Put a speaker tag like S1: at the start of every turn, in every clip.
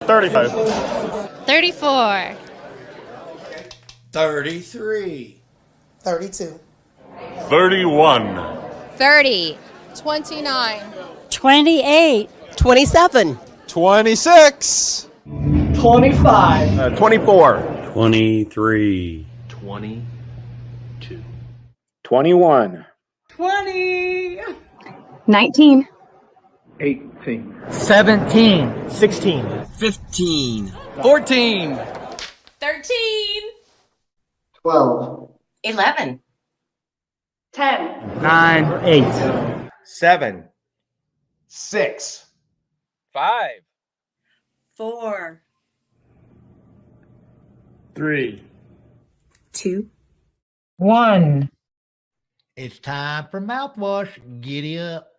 S1: 35.
S2: 34.
S3: 33.
S4: 32.
S1: 31.
S2: 30.
S5: 29.
S6: 28.
S4: 27.
S7: 26.
S8: 25.
S1: 24.
S9: 23.
S8: 22.
S10: 21.
S6: 20.
S11: 19.
S8: 18.
S12: 17. 16.
S7: 15. 14.
S5: 13.
S4: 12.
S11: 11.
S4: 10.
S12: 9. 8.
S10: 7.
S7: 6.
S8: 5.
S6: 4.
S7: 3.
S11: 2.
S12: 1.
S13: It's time for mouthwash. Giddy up.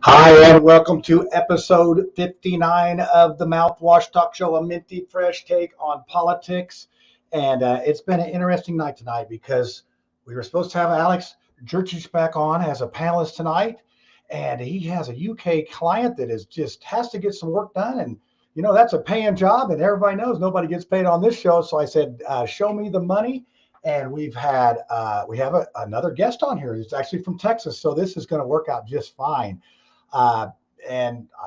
S14: Hi, and welcome to episode 59 of the Mouthwash Talk Show, a minty fresh take on politics. And it's been an interesting night tonight because we were supposed to have Alex Jurčić back on as a panelist tonight. And he has a UK client that is just has to get some work done. And, you know, that's a paying job. And everybody knows nobody gets paid on this show. So I said, show me the money. And we have another guest on here. It's actually from Texas. So this is going to work out just fine.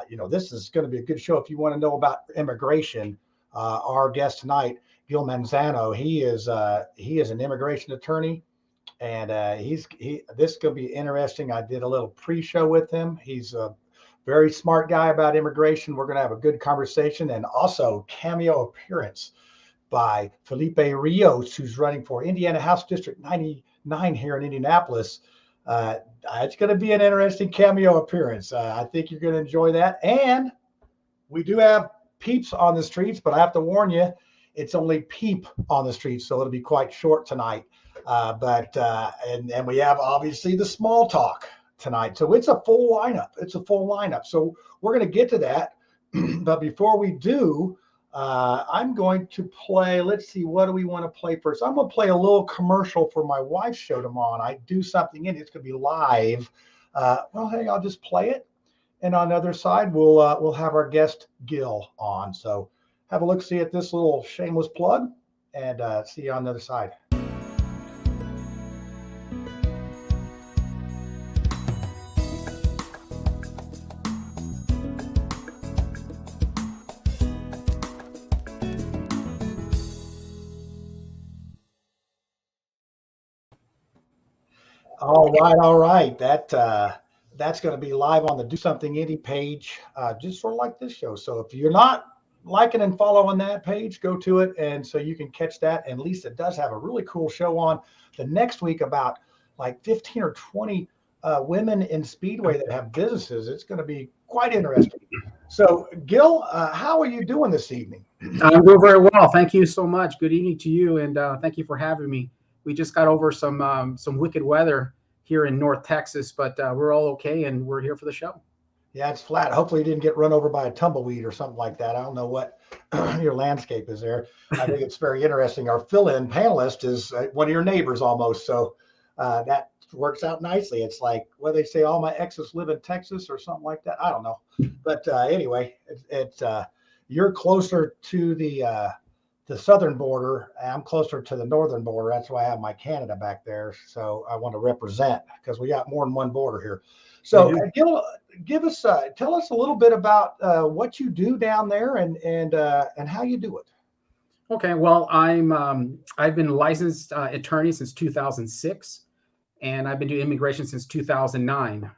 S14: You know, this is going to be a good show if you want to know about immigration. Our guest tonight, Gil Manzano, he is an immigration attorney, and this is going to be interesting. I did a little pre-show with him. He's a very smart guy about immigration. We're going to have a good conversation, and also cameo appearance by Filipe Rios, who's running for Indiana House District 99 here in Indianapolis. It's going to be an interesting cameo appearance. I think you're going to enjoy that. And we do have peeps on the streets, but I have to warn you, it's only peep on the streets, so it'll be quite short tonight. And we have obviously the small talk tonight. So it's a full lineup. So we're going to get to that. But before we do, I'm going to play, let's see, what do we want to play first? I'm going to play a little commercial for my wife's show tomorrow. And I do something in it. It's going to be live. Hey, I'll just play it. And on the other side, we'll have our guest Gil on. So have a look, see at this little shameless plug, and see you on the other side. All right. That's going to be live on the Do Something Indie page, just sort of like this show. So if you're not liking and following that page, go to it, and so you can catch that. And Lisa does have a really cool show on the next week about like 15 or 20 women in Speedway that have businesses. It's going to be quite interesting. So, Gil, how are you doing this evening?
S15: I'm doing very well. Thank you so much. Good evening to you, and thank you for having me. We just got over some wicked weather here in North Texas, but we're all okay, and we're here for the show.
S14: Yeah, it's flat. Hopefully you didn't get run over by a tumbleweed or something like that. I don't know what your landscape is there. I think it's very interesting. Our fill-in panelist is one of your neighbors almost, so that works out nicely. It's like, what they say, all my exes live in Texas or something like that. I don't know. But anyway, you're closer to the southern border. I'm closer to the northern border. That's why I have my Canada back there. So I want to represent because we got more than one border here. So Gil, tell us a little bit about what you do down there and how you do it.
S15: Okay, well, I've been a licensed attorney since 2006, and I've been doing immigration since 2009.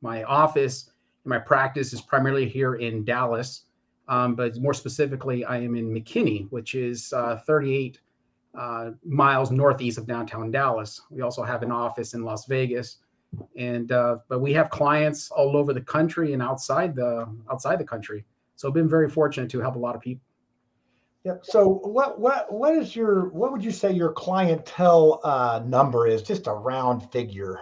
S15: My office and my practice is primarily here in Dallas. But more specifically, I am in McKinney, which is 38 miles northeast of downtown Dallas. We also have an office in Las Vegas, And but we have clients all over the country and outside the country. So I've been very fortunate to help a lot of people.
S14: Yeah. So what would you say your clientele number is? Just a round figure.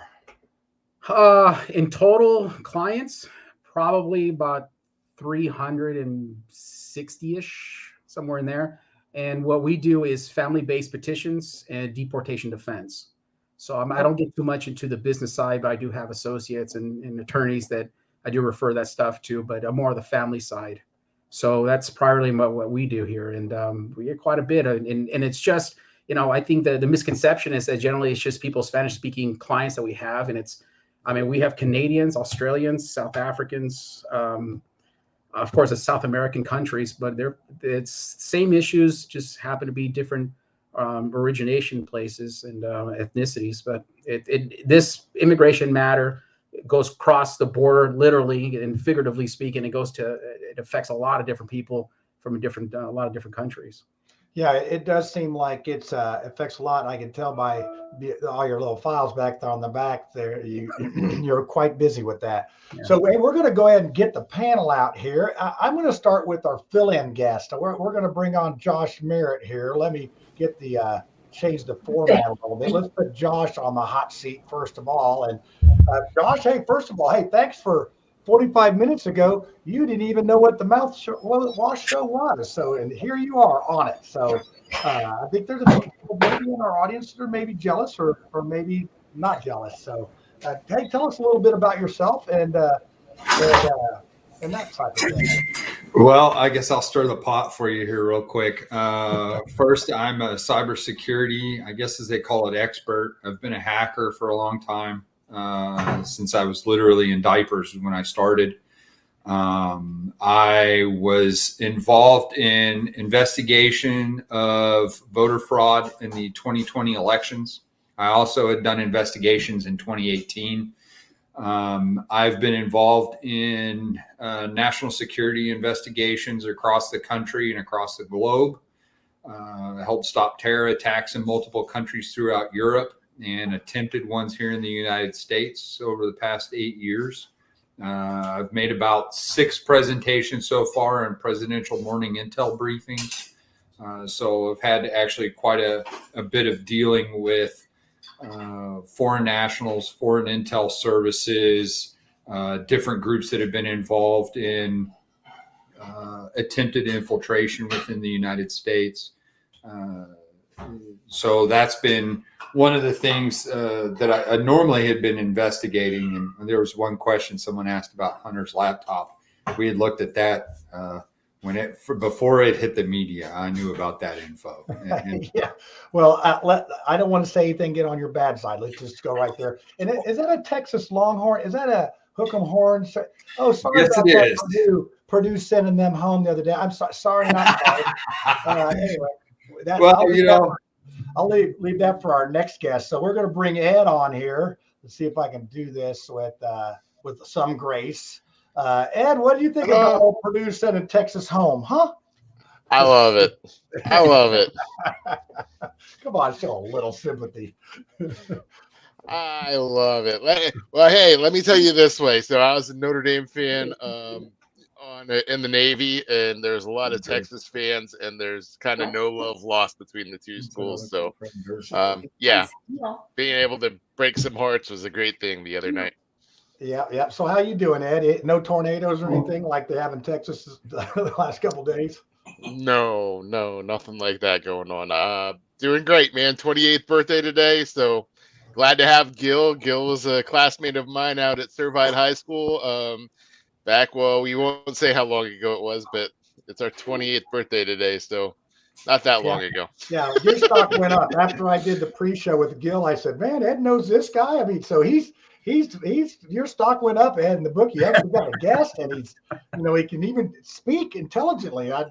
S15: In total clients, probably about 360-ish, somewhere in there. And what we do is family-based petitions and deportation defense. So I don't get too much into the business side, but I do have associates and attorneys that I do refer that stuff to, but I'm more of the family side. So that's primarily what we do here. And we get quite a bit. And it's just, I think that the misconception is that generally it's just people Spanish-speaking clients that we have. And we have Canadians, Australians, South Africans, of course, it's South American countries, but it's same issues, just happen to be different origination places and ethnicities. But this immigration matter goes across the border, literally and figuratively speaking. It affects a lot of different people from a lot of different countries.
S14: Yeah, it does seem like it affects a lot. I can tell by all your little files back there on the back there. You're quite busy with that. Yeah. So we're going to go ahead and get the panel out here. I'm going to start with our fill-in guest. We're going to bring on Josh Merritt here. Let me get change the format a little bit. Let's put Josh on the hot seat first of all. And Josh, first of all, thanks for 45 minutes ago, you didn't even know what the Mouthwash show was. So, and here you are on it. So, I think there's a few people maybe in our audience that are maybe jealous or maybe not jealous. So, tell us a little bit about yourself and that type of thing.
S3: Well, I guess I'll stir the pot for you here real quick. First, I'm a cybersecurity, I guess as they call it, expert. I've been a hacker for a long time. Since I was literally in diapers when I started. I was involved in investigation of voter fraud in the 2020 elections. I also had done investigations in 2018. I've been involved in national security investigations across the country and across the globe. I helped stop terror attacks in multiple countries throughout Europe and attempted ones here in the United States over the past 8 years. I've made about 6 presentations so far in presidential morning intel briefings. So I've had actually quite a bit of dealing with foreign nationals, foreign intel services, different groups that have been involved in attempted infiltration within the United States. So that's been one of the things that I normally had been investigating. And there was one question someone asked about Hunter's laptop. We had looked at that before it hit the media. I knew about that info.
S14: Yeah. Well, I don't want to say anything, get on your bad side. Let's just go right there. And is that a Texas Longhorn? Is that a Hook 'em Horn? Oh, sorry.
S3: Yes,
S14: about
S3: it
S14: that.
S3: is.
S14: Purdue sending them home the other day. I'm sorry, not sorry. Anyway. I'll leave that for our next guest. So we're going to bring Ed on here. Let's see if I can do this with some grace. Ed, what do you think about old Purdue sending Texas home? Huh?
S9: I love it. I love it.
S14: Come on, show a little sympathy.
S9: I love it. Well, hey, let me tell you this way. So I was a Notre Dame fan in the Navy, and there's a lot of Texas fans, and there's kind of no love lost between the two schools. So, being able to break some hearts was a great thing the other night.
S14: Yeah. So how you doing, Ed? No tornadoes or anything like they have in Texas the last couple of days?
S9: No, nothing like that going on. Doing great, man. 28th birthday today, so glad to have Gil. Gil was a classmate of mine out at Servite High School. We won't say how long ago it was, but it's our 28th birthday today, so not that long ago.
S14: Yeah, your stock went up. After I did the pre-show with Gil, I said, man, Ed knows this guy. I mean, so he's your stock went up, Ed, in the book. You actually got a guest, and he can even speak intelligently. I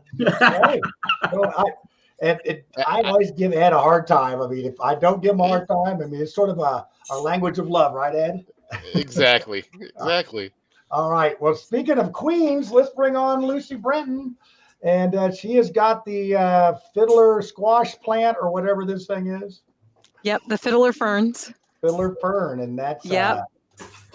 S14: always give Ed a hard time. I mean, if I don't give him a hard time, I mean, it's sort of our language of love, right, Ed?
S9: Exactly.
S14: All right. Well, speaking of queens, let's bring on Lucy Brenton. And she has got the fiddler squash plant or whatever this thing is.
S16: Yep, the fiddler ferns.
S14: Fiddler fern. And that's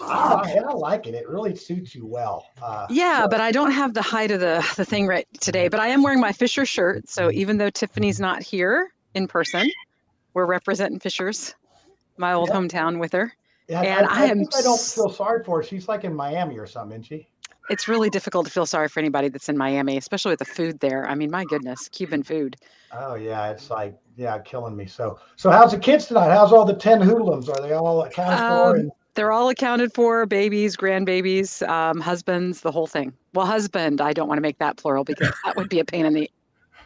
S14: And I like it. It really suits you well.
S16: Yeah, but I don't have the height of the thing right today. But I am wearing my Fisher shirt. So even though Tiffany's not here in person, we're representing Fisher's, my old hometown, with her.
S14: Yeah,
S16: And
S14: I think I don't feel sorry for her. She's like in Miami or something, isn't she?
S16: It's really difficult to feel sorry for anybody that's in Miami, especially with the food there. I mean, my goodness, Cuban food.
S14: Oh yeah, it's like killing me. So how's the kids tonight? How's all the 10 hoodlums? Are they all accounted for? And
S16: they're all accounted for, babies, grandbabies, husbands, the whole thing. Well, husband, I don't want to make that plural because that would be a pain in the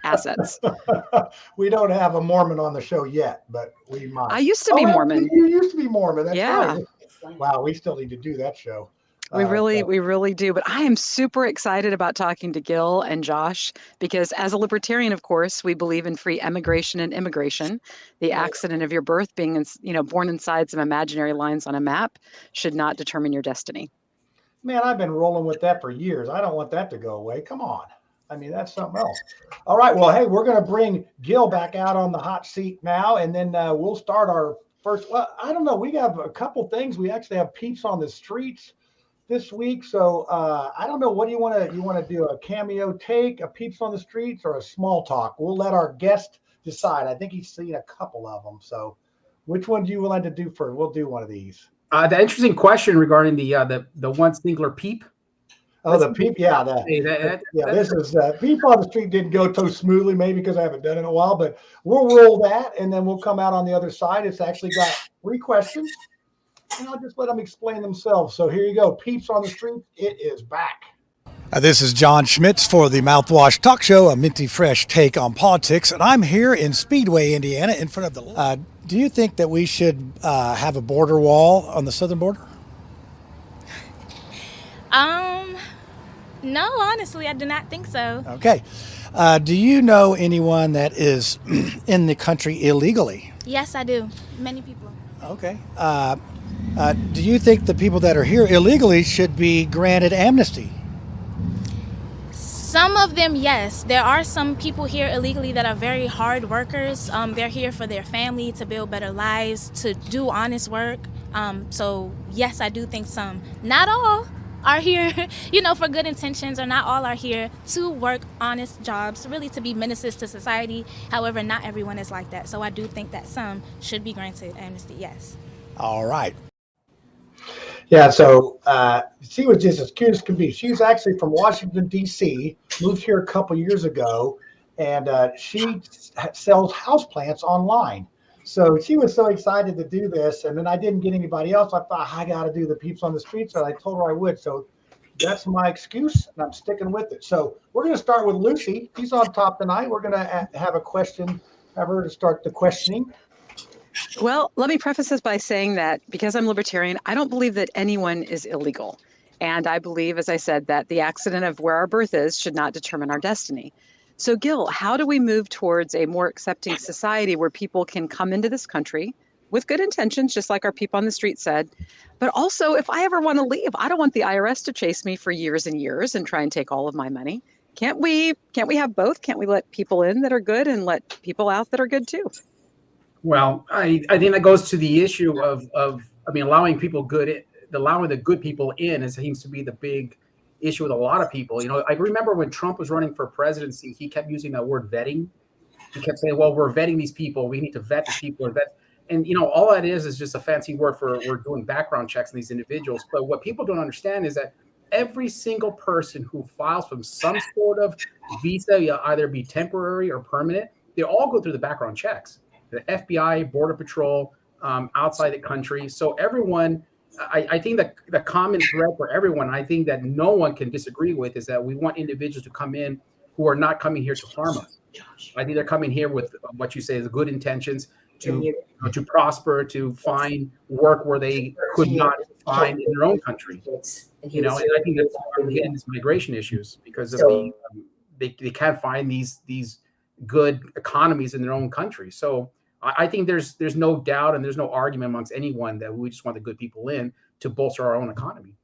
S16: assets.
S14: We don't have a Mormon on the show yet, but we might.
S16: I used to be Mormon.
S14: You used to be Mormon. That's
S16: yeah.
S14: Right. Wow, we still need to do that show.
S16: We really do. But I am super excited about talking to Gil and Josh because as a libertarian, of course, we believe in free emigration and immigration. The accident of your birth being, born inside some imaginary lines on a map should not determine your destiny.
S14: Man, I've been rolling with that for years. I don't want that to go away. Come on. I mean, that's something else. All right. Well, hey, we're going to bring Gil back out on the hot seat now, and then we'll start our first. Well, I don't know. We have a couple things. We actually have peeps on the streets this week. So I don't know. What do you want to do? A cameo take, a peeps on the streets, or a small talk? We'll let our guest decide. I think he's seen a couple of them. So which one do you want to do first? We'll do one of these.
S15: The interesting question regarding the one singular peep.
S14: Oh, the peep, yeah. This is peep on the street didn't go so smoothly, maybe because I haven't done it in a while, but we'll roll that and then we'll come out on the other side. It's actually got 3 questions, and I'll just let them explain themselves. So here you go, peeps on the street. It is back.
S17: This is John Schmitz for the Mouthwash Talk Show, a minty fresh take on politics, and I'm here in Speedway, Indiana, in front of the. Do you think that we should have a border wall on the southern border?
S18: No, honestly, I do not think so.
S17: Okay. Do you know anyone that is in the country illegally?
S18: Yes, I do. Many people.
S17: Okay. Do you think the people that are here illegally should be granted amnesty?
S18: Some of them, yes. There are some people here illegally that are very hard workers. They're here for their family, to build better lives, to do honest work. So, yes, I do think some. Not all are here, for good intentions, or not all are here to work honest jobs, really to be ministers to society. However, not everyone is like that. So I do think that some should be granted amnesty, yes.
S17: All right.
S14: Yeah, so she was just as cute as can be. She's actually from Washington, D.C., moved here a couple years ago, and she sells houseplants online. So she was so excited to do this, and then I didn't get anybody else. I thought, I got to do the peeps on the streets, and I told her I would. So that's my excuse, and I'm sticking with it. So we're going to start with Lucy. She's on top tonight. We're going to have a question, have her to start the questioning.
S16: Well, let me preface this by saying that because I'm libertarian, I don't believe that anyone is illegal. And I believe, as I said, that the accident of where our birth is should not determine our destiny. So, Gil, how do we move towards a more accepting society where people can come into this country with good intentions, just like our peep on the street said, but also if I ever want to leave, I don't want the IRS to chase me for years and years and try and take all of my money. Can't we have both? Can't we let people in that are good and let people out that are good too?
S15: Well, I think that goes to the issue of allowing people allowing the good people in seems to be the big issue with a lot of people. I remember when Trump was running for presidency, he kept using that word vetting. He kept saying, well, we're vetting these people. We need to vet the people. And all that is just a fancy word for we're doing background checks on these individuals. But what people don't understand is that every single person who files from some sort of visa, either be temporary or permanent, they all go through the background checks. The FBI, Border Patrol, outside the country. So everyone, I think that the common thread for everyone, I think that no one can disagree with, is that we want individuals to come in who are not coming here to harm us. I think they're coming here with what you say is good intentions to prosper, to find work where they could not find in their own country. And I think that's why we're getting these migration issues, because of they can't find these good economies in their own country. So I think there's no doubt and there's no argument amongst anyone that we just want the good people in to bolster our own economy.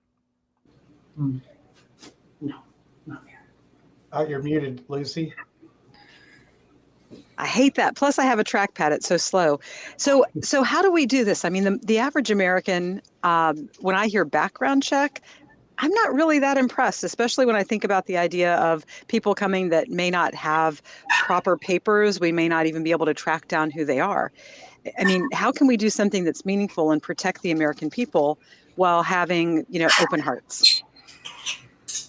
S14: No, not here. You're muted, Lucy.
S16: I hate that. Plus, I have a trackpad. It's so slow. So how do we do this? I mean, the average American, when I hear background check, I'm not really that impressed, especially when I think about the idea of people coming that may not have proper papers. We may not even be able to track down who they are. I mean, how can we do something that's meaningful and protect the American people while having, open hearts?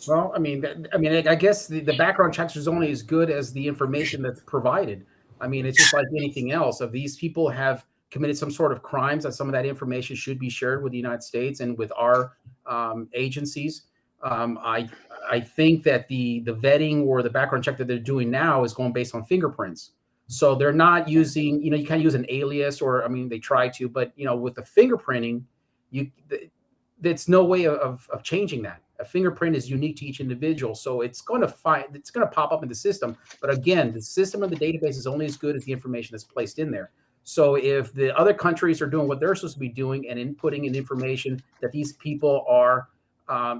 S15: Well, I guess the background checks is only as good as the information that's provided. I mean, it's just like anything else. If these people have committed some sort of crimes, that some of that information should be shared with the United States and with our agencies. I think that the vetting or the background check that they're doing now is going based on fingerprints. So they're not using, you can't use an alias, or they try to, but with the fingerprinting, that's no way of changing that. A fingerprint is unique to each individual, so it's going to pop up in the system. But again, the system of the database is only as good as the information that's placed in there. So if the other countries are doing what they're supposed to be doing and inputting in information that these people are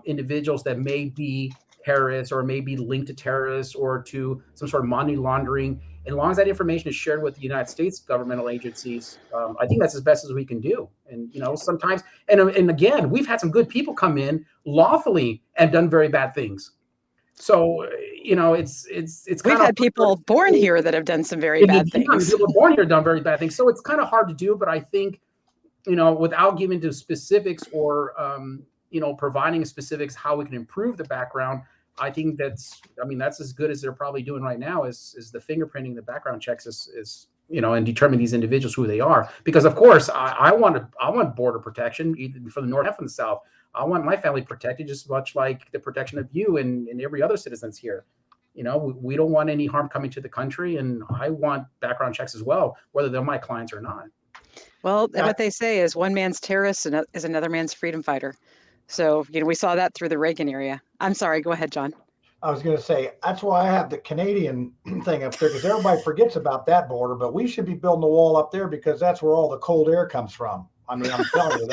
S15: individuals that may be terrorists or may be linked to terrorists or to some sort of money laundering, as long as that information is shared with the United States governmental agencies, I think that's as best as we can do. And sometimes, and again, we've had some good people come in lawfully and done very bad things. So it's
S16: we've had people born here that have done some very bad things.
S15: People born here done very bad things. So it's kind of hard to do, but I think without giving to specifics or providing specifics how we can improve the background, I think that's as good as they're probably doing right now is the fingerprinting, the background checks is and determine these individuals who they are. Because of course I want border protection either from the north and from the south. I want my family protected just as much like the protection of you and every other citizens here. We don't want any harm coming to the country, and I want background checks as well, whether they're my clients or not.
S16: Well, what they say is one man's terrorist is another man's freedom fighter. So, we saw that through the Reagan area. I'm sorry. Go ahead, John.
S14: I was going to say, that's why I have the Canadian thing up there, because everybody forgets about that border, but we should be building a wall up there because that's where all the cold air comes from. I'm telling you,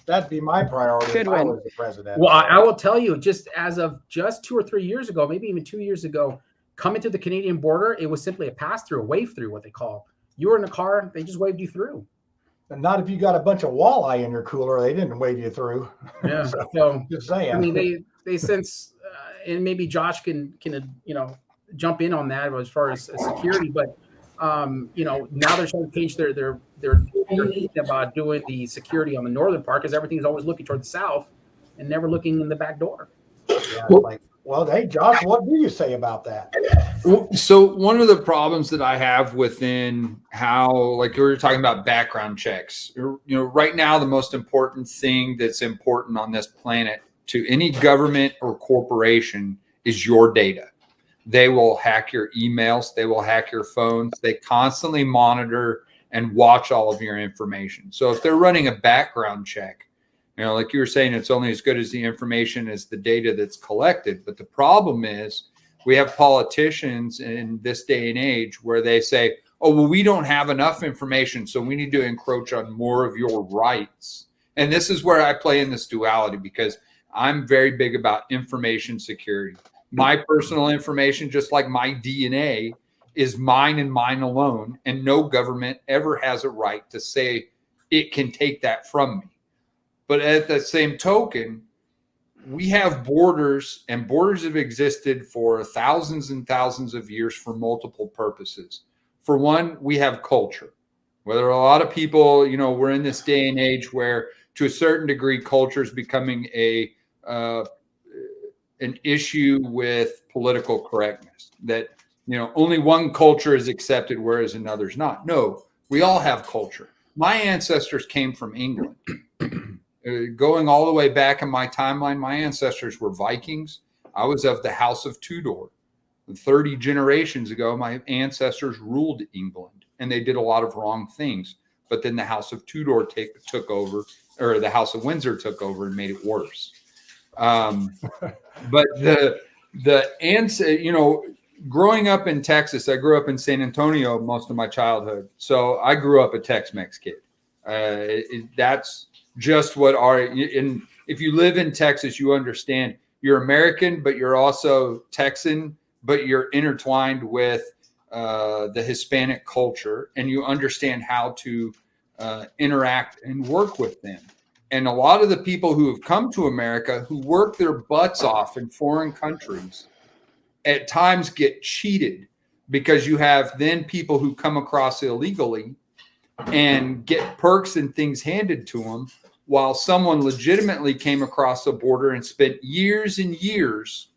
S14: that'd be my priority if I was the president.
S15: Well, I will tell you, just as of just 2 or 3 years ago, maybe even 2 years ago, coming to the Canadian border, it was simply a pass-through, a wave-through, what they call. You were in a car, they just waved you through.
S14: And not if you got a bunch of walleye in your cooler, they didn't wave you through.
S15: Yeah. So
S14: just saying.
S15: They since, and maybe Josh can jump in on that as far as security, but now they're trying to change their thinking about doing the security on the northern part because everything's always looking toward the south and never looking in the back door.
S14: Yeah, well, hey, Josh, what do you say about that?
S3: So one of the problems that I have within how, like we were talking about background checks, right now, the most important thing that's important on this planet to any government or corporation is your data. They will hack your emails. They will hack your phones. They constantly monitor and watch all of your information. So if they're running a background check, like you were saying, it's only as good as the information as the data that's collected. But the problem is we have politicians in this day and age where they say, oh, well, we don't have enough information, so we need to encroach on more of your rights. And this is where I play in this duality because I'm very big about information security. My personal information, just like my DNA, is mine and mine alone. And no government ever has a right to say it can take that from me. But at the same token, we have borders, and borders have existed for thousands and thousands of years for multiple purposes. For one, we have culture. Whether a lot of people, we're in this day and age where to a certain degree, culture is becoming an issue with political correctness, that only one culture is accepted whereas another's not. No, we all have culture. My ancestors came from England. Going all the way back in my timeline, my ancestors were Vikings. I was of the House of Tudor. 30 generations ago, my ancestors ruled England, and they did a lot of wrong things. But then the House of Tudor took over, or the House of Windsor took over and made it worse. But growing up in Texas, I grew up in San Antonio most of my childhood. So I grew up a Tex-Mex kid. That's just what and if you live in Texas, you understand you're American, but you're also Texan, but you're intertwined with the Hispanic culture, and you understand how to interact and work with them. And a lot of the people who have come to America who work their butts off in foreign countries at times get cheated, because you have then people who come across illegally and get perks and things handed to them, while someone legitimately came across the border and spent years and years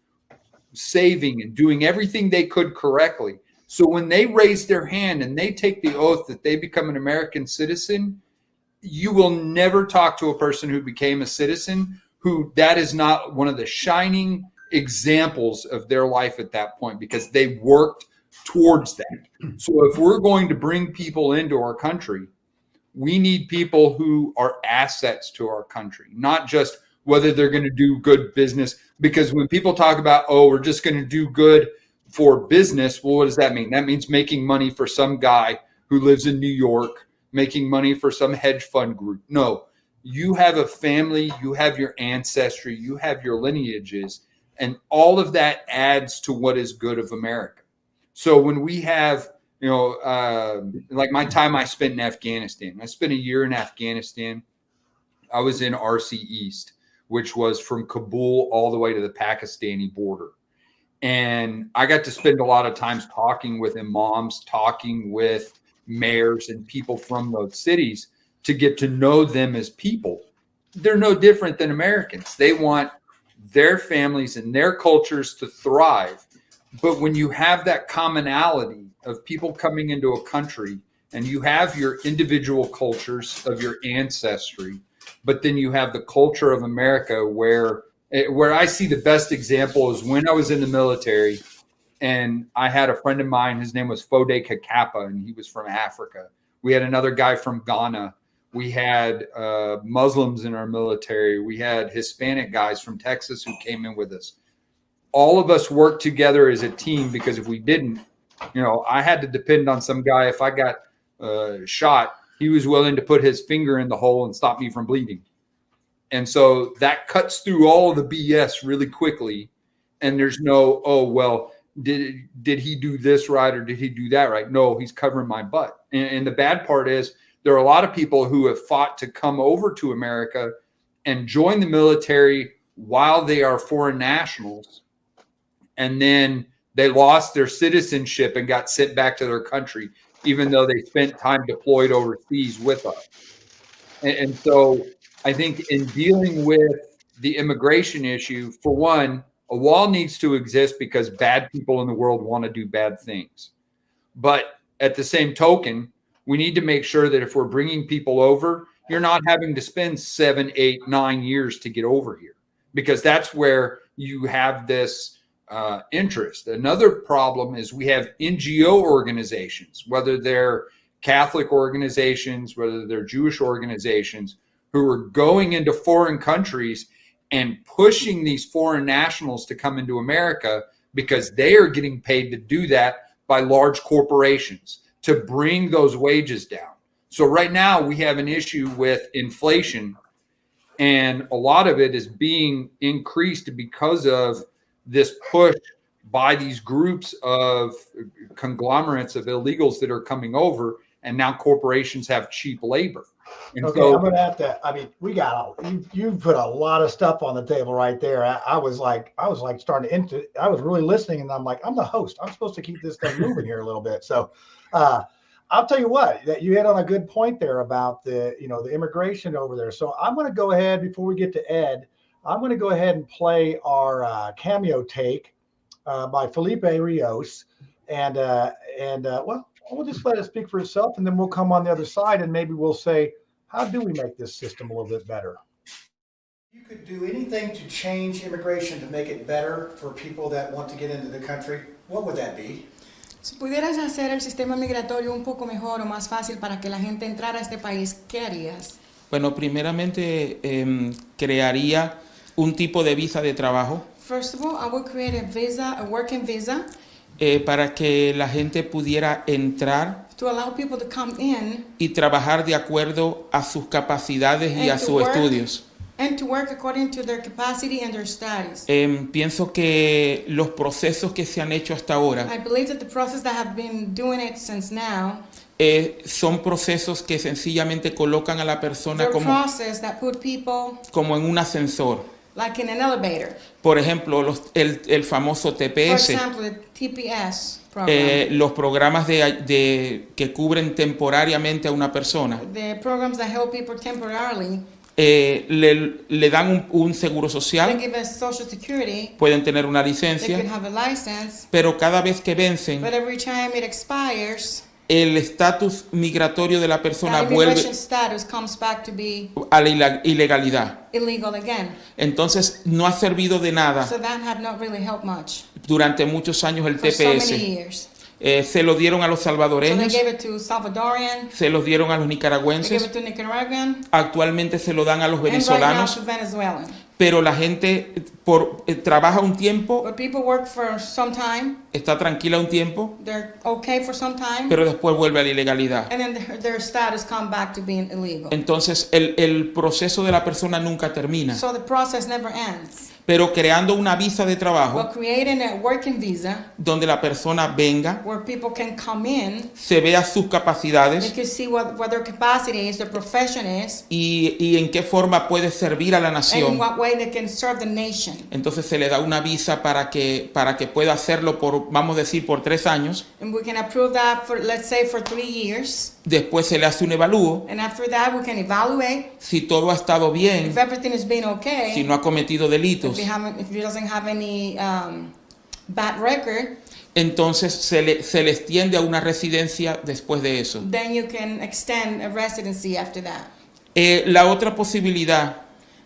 S3: saving and doing everything they could correctly. So when they raise their hand and they take the oath that they become an American citizen, you will never talk to a person who became a citizen who that is not one of the shining examples of their life at that point, because they worked towards that. So if we're going to bring people into our country, we need people who are assets to our country, not just whether they're going to do good business. Because when people talk about, oh, we're just going to do good for business, well, what does that mean? That means making money for some guy who lives in New York, making money for some hedge fund group. No, you have a family, you have your ancestry, you have your lineages, and all of that adds to what is good of America. So when we have, like my time I spent in Afghanistan, I spent a year in Afghanistan. I was in RC East, which was from Kabul all the way to the Pakistani border. And I got to spend a lot of times talking with imams, talking with mayors and people from those cities to get to know them as people. They're no different than Americans. They want their families and their cultures to thrive. But when you have that commonality of people coming into a country and you have your individual cultures of your ancestry, but then you have the culture of America, where I see the best example is when I was in the military and I had a friend of mine, his name was Fode Kakapa, and he was from Africa. We had another guy from Ghana. We had Muslims in our military. We had Hispanic guys from Texas who came in with us. All of us worked together as a team, because if we didn't, I had to depend on some guy. If I got shot, he was willing to put his finger in the hole and stop me from bleeding. And so that cuts through all of the BS really quickly. And there's no, oh, well, did he do this right or did he do that right? No, he's covering my butt. And the bad part is there are a lot of people who have fought to come over to America and join the military while they are foreign nationals. And then they lost their citizenship and got sent back to their country, even though they spent time deployed overseas with us. And so I think in dealing with the immigration issue, for one, a wall needs to exist because bad people in the world want to do bad things. But at the same token, we need to make sure that if we're bringing people over, you're not having to spend 7, 8, 9 years to get over here, because that's where you have this interest. Another problem is we have NGO organizations, whether they're Catholic organizations, whether they're Jewish organizations, who are going into foreign countries and pushing these foreign nationals to come into America, because they are getting paid to do that by large corporations to bring those wages down. So right now we have an issue with inflation, and a lot of it is being increased because of this push by these groups of conglomerates of illegals that are coming over, and now corporations have cheap labor. And
S14: okay, so,
S3: I'm
S14: gonna have to. I mean, you put a lot of stuff on the table right there. I was starting to I was really listening, and I'm like, I'm the host. I'm supposed to keep this thing moving here a little bit. So, I'll tell you what, that you hit on a good point there about the immigration over there. So I'm going to go ahead before we get to Ed. I'm going to go ahead and play our cameo take by Filipe Rios, and well, we'll just let it speak for itself, and then we'll come on the other side, and maybe we'll say, how do we make this system a little bit better? You could do anything to change immigration to make it better for people that want to get into the country. What would that be?
S19: Si pudieras hacer el sistema migratorio un poco mejor o más fácil para que la gente entrara a este país, ¿qué harías?
S20: Bueno, primeramente crearía un tipo de visa de trabajo.
S19: First of all, I would create a working visa.
S20: Para que la gente pudiera entrar
S19: to allow people to come in
S20: y trabajar de acuerdo a sus capacidades y a sus estudios.
S19: And to work according to their capacity and their status.
S20: Pienso que los procesos que se han hecho hasta ahora
S19: I believe that the process that have been doing it since now
S20: son procesos que sencillamente colocan a la persona
S19: they're process that put people
S20: como en un ascensor.
S19: like in an elevator.
S20: Por ejemplo, el famoso
S19: For
S20: TPS,
S19: example, the TPS program.
S20: los programas que cubren temporariamente a una persona.
S19: The programs that help people temporarily.
S20: Le dan un seguro social,
S19: They give us social security.
S20: pueden tener una
S19: They
S20: licencia,
S19: can have a license.
S20: pero cada vez que vencen,
S19: But every time it expires,
S20: el estatus migratorio de la persona
S19: that
S20: vuelve
S19: immigration status comes back to be
S20: a la ilegalidad.
S19: illegal again.
S20: Entonces no ha servido de nada
S19: So that have not really helped much
S20: durante muchos años el
S19: for so many
S20: TPS.
S19: years.
S20: Se lo dieron a los
S19: So they
S20: salvadoreños,
S19: gave it to Salvadorian,
S20: se los dieron a los
S19: they gave
S20: nicaragüenses,
S19: it to Nicaraguan,
S20: actualmente se lo dan a los
S19: and right now
S20: venezolanos,
S19: to Venezuelan.
S20: pero la gente trabaja un tiempo,
S19: But people work for some time,
S20: está tranquila un tiempo,
S19: they're okay for some time,
S20: pero después vuelve a la ilegalidad.
S19: and then their status come back to being illegal.
S20: Entonces el proceso de la persona nunca termina,
S19: So the process never ends.
S20: pero creando una visa de trabajo
S19: But creating a working visa
S20: donde la persona venga,
S19: where people can come in,
S20: se vea sus
S19: they
S20: capacidades
S19: can see what their capacity is, their profession is,
S20: y en qué forma puede servir a la
S19: and in
S20: nación.
S19: what way they can serve the nation.
S20: Entonces se le da una visa para que pueda hacerlo por, vamos a decir, por 3 años.
S19: And we can approve that for, let's say, for 3 years.
S20: Después se le hace un evalúo.
S19: And after that, we can evaluate
S20: Si todo ha estado bien,
S19: if everything has been okay,
S20: si no ha cometido delitos,
S19: if he doesn't have any bad record,
S20: entonces se le extiende a una residencia después de eso.
S19: then you can extend a residency after that.
S20: La otra posibilidad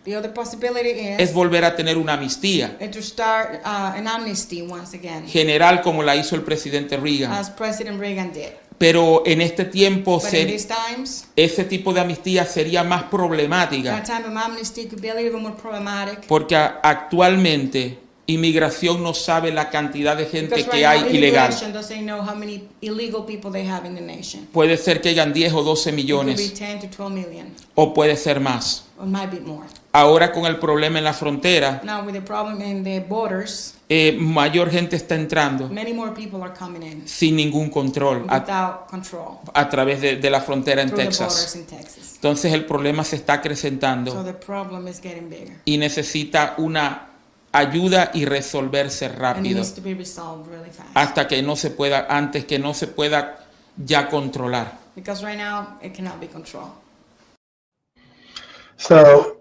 S19: The other possibility
S20: es
S19: is
S20: volver a tener una amnistía
S19: to start an amnesty once again,
S20: general como la hizo el presidente Reagan.
S19: as President Reagan did.
S20: Pero en este tiempo
S19: But in these times,
S20: ese tipo de amnistía sería más problemática
S19: that type of amnesty could be a little bit more problematic.
S20: porque actualmente inmigración no sabe la cantidad de gente
S19: Because
S20: que
S19: right
S20: hay
S19: now,
S20: ilegal.
S19: immigration doesn't know how many illegal people they have in the nation.
S20: Puede ser que hayan 10 o 12
S19: It could be
S20: millones
S19: 10 to 12 million,
S20: o puede ser más.
S19: or it might be more.
S20: Ahora con el problema en la frontera,
S19: Now with the problem in the borders,
S20: mayor gente está entrando
S19: many more people are coming in
S20: sin ningún control
S19: without control
S20: a través de la frontera en
S19: through the borders
S20: Texas.
S19: in Texas.
S20: Entonces el problema se está
S19: So
S20: acrecentando
S19: the problem is getting bigger,
S20: y necesita una ayuda y resolverse
S19: and it
S20: rápido
S19: needs to be resolved really fast.
S20: antes que no se pueda ya controlar.
S19: Because right now it cannot be controlled.
S14: So,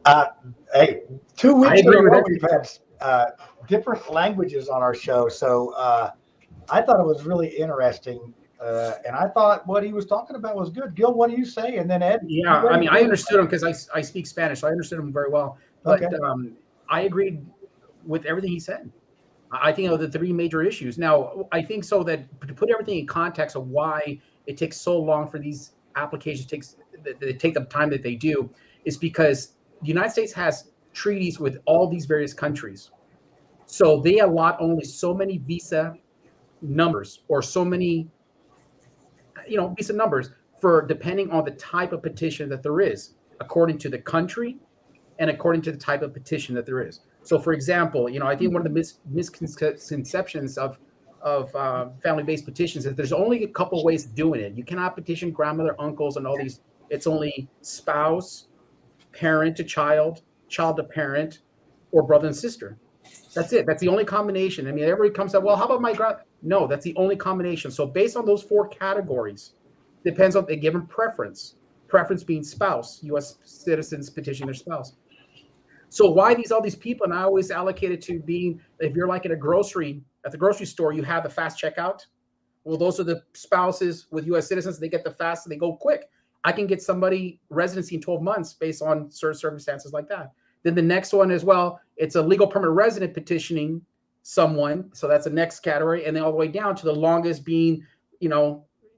S14: hey, 2
S15: I
S14: weeks in
S15: agree
S14: a
S15: with
S14: row
S15: that.
S14: we've had different languages on our show. So I thought it was really interesting. And I thought what he was talking about was good. Gil, what do you say? And then Ed?
S15: Yeah, I mean, I understood him because I speak Spanish, so I understood him very well. But
S14: Okay.
S15: I agreed with everything he said. I think of the 3 major issues. Now, I think so that to put everything in context of why it takes so long for these applications they take the time that they do is because the United States has treaties with all these various countries. So they allot only so many visa numbers or so many visa numbers for depending on the type of petition that there is, according to the country and according to the type of petition that there is. So, for example, I think one of the misconceptions of family-based petitions is there's only a couple ways of doing it. You cannot petition grandmother, uncles, and all these. It's only spouse, parent to child, child to parent, or brother and sister. That's it. That's the only combination. I mean, everybody comes up, well, how about my grand? No, that's the only combination. So based on those 4 categories, depends on the given preference. Preference being spouse, U.S. citizens petition their spouse. So why all these people? And I always allocate it to being, if you're like at the grocery store, you have the fast checkout. Well, those are the spouses with U.S. citizens. They get the fast and they go quick. I can get somebody residency in 12 months based on certain circumstances like that. Then the next one as well, it's a legal permanent resident petitioning someone. So that's the next category. And then all the way down to the longest being,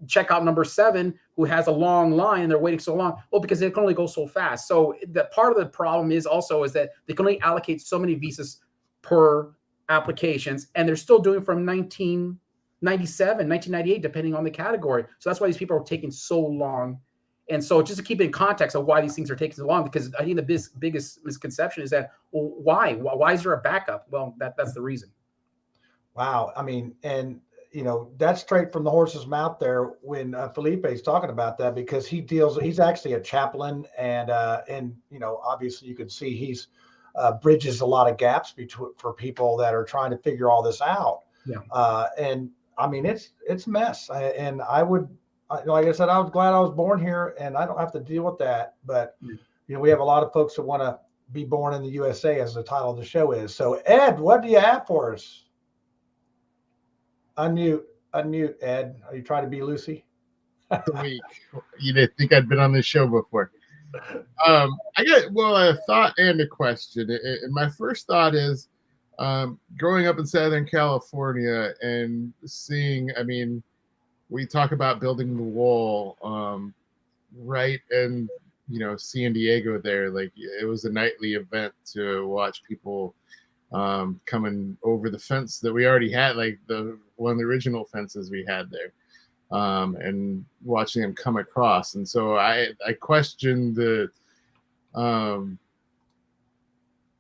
S15: checkout number 7, who has a long line and they're waiting so long. Well, because it can only go so fast. So the part of the problem is that they can only allocate so many visas per applications. And they're still doing from 1997, 1998, depending on the category. So that's why these people are taking so long. And so just to keep it in context of why these things are taking so long, because I think the biggest misconception is that, well, why is there a backup? Well, that's the reason.
S14: Wow. I mean, and that's straight from the horse's mouth there when Felipe is talking about that, because he's actually a chaplain, and obviously you can see he's bridges a lot of gaps for people that are trying to figure all this out.
S15: Yeah.
S14: And I mean, it's a mess. And I would, like I said, I was glad I was born here and I don't have to deal with that. But, we have a lot of folks that want to be born in the USA, as the title of the show is. So Ed, what do you have for us? Unmute, Ed. Are you trying to be Lucy?
S9: You didn't think I'd been on this show before. I got a thought and a question. And my first thought is, growing up in Southern California and seeing, I mean, we talk about building the wall, right? And San Diego there, like it was a nightly event to watch people coming over the fence that we already had, like one of the original fences we had there, and watching them come across. And so I questioned the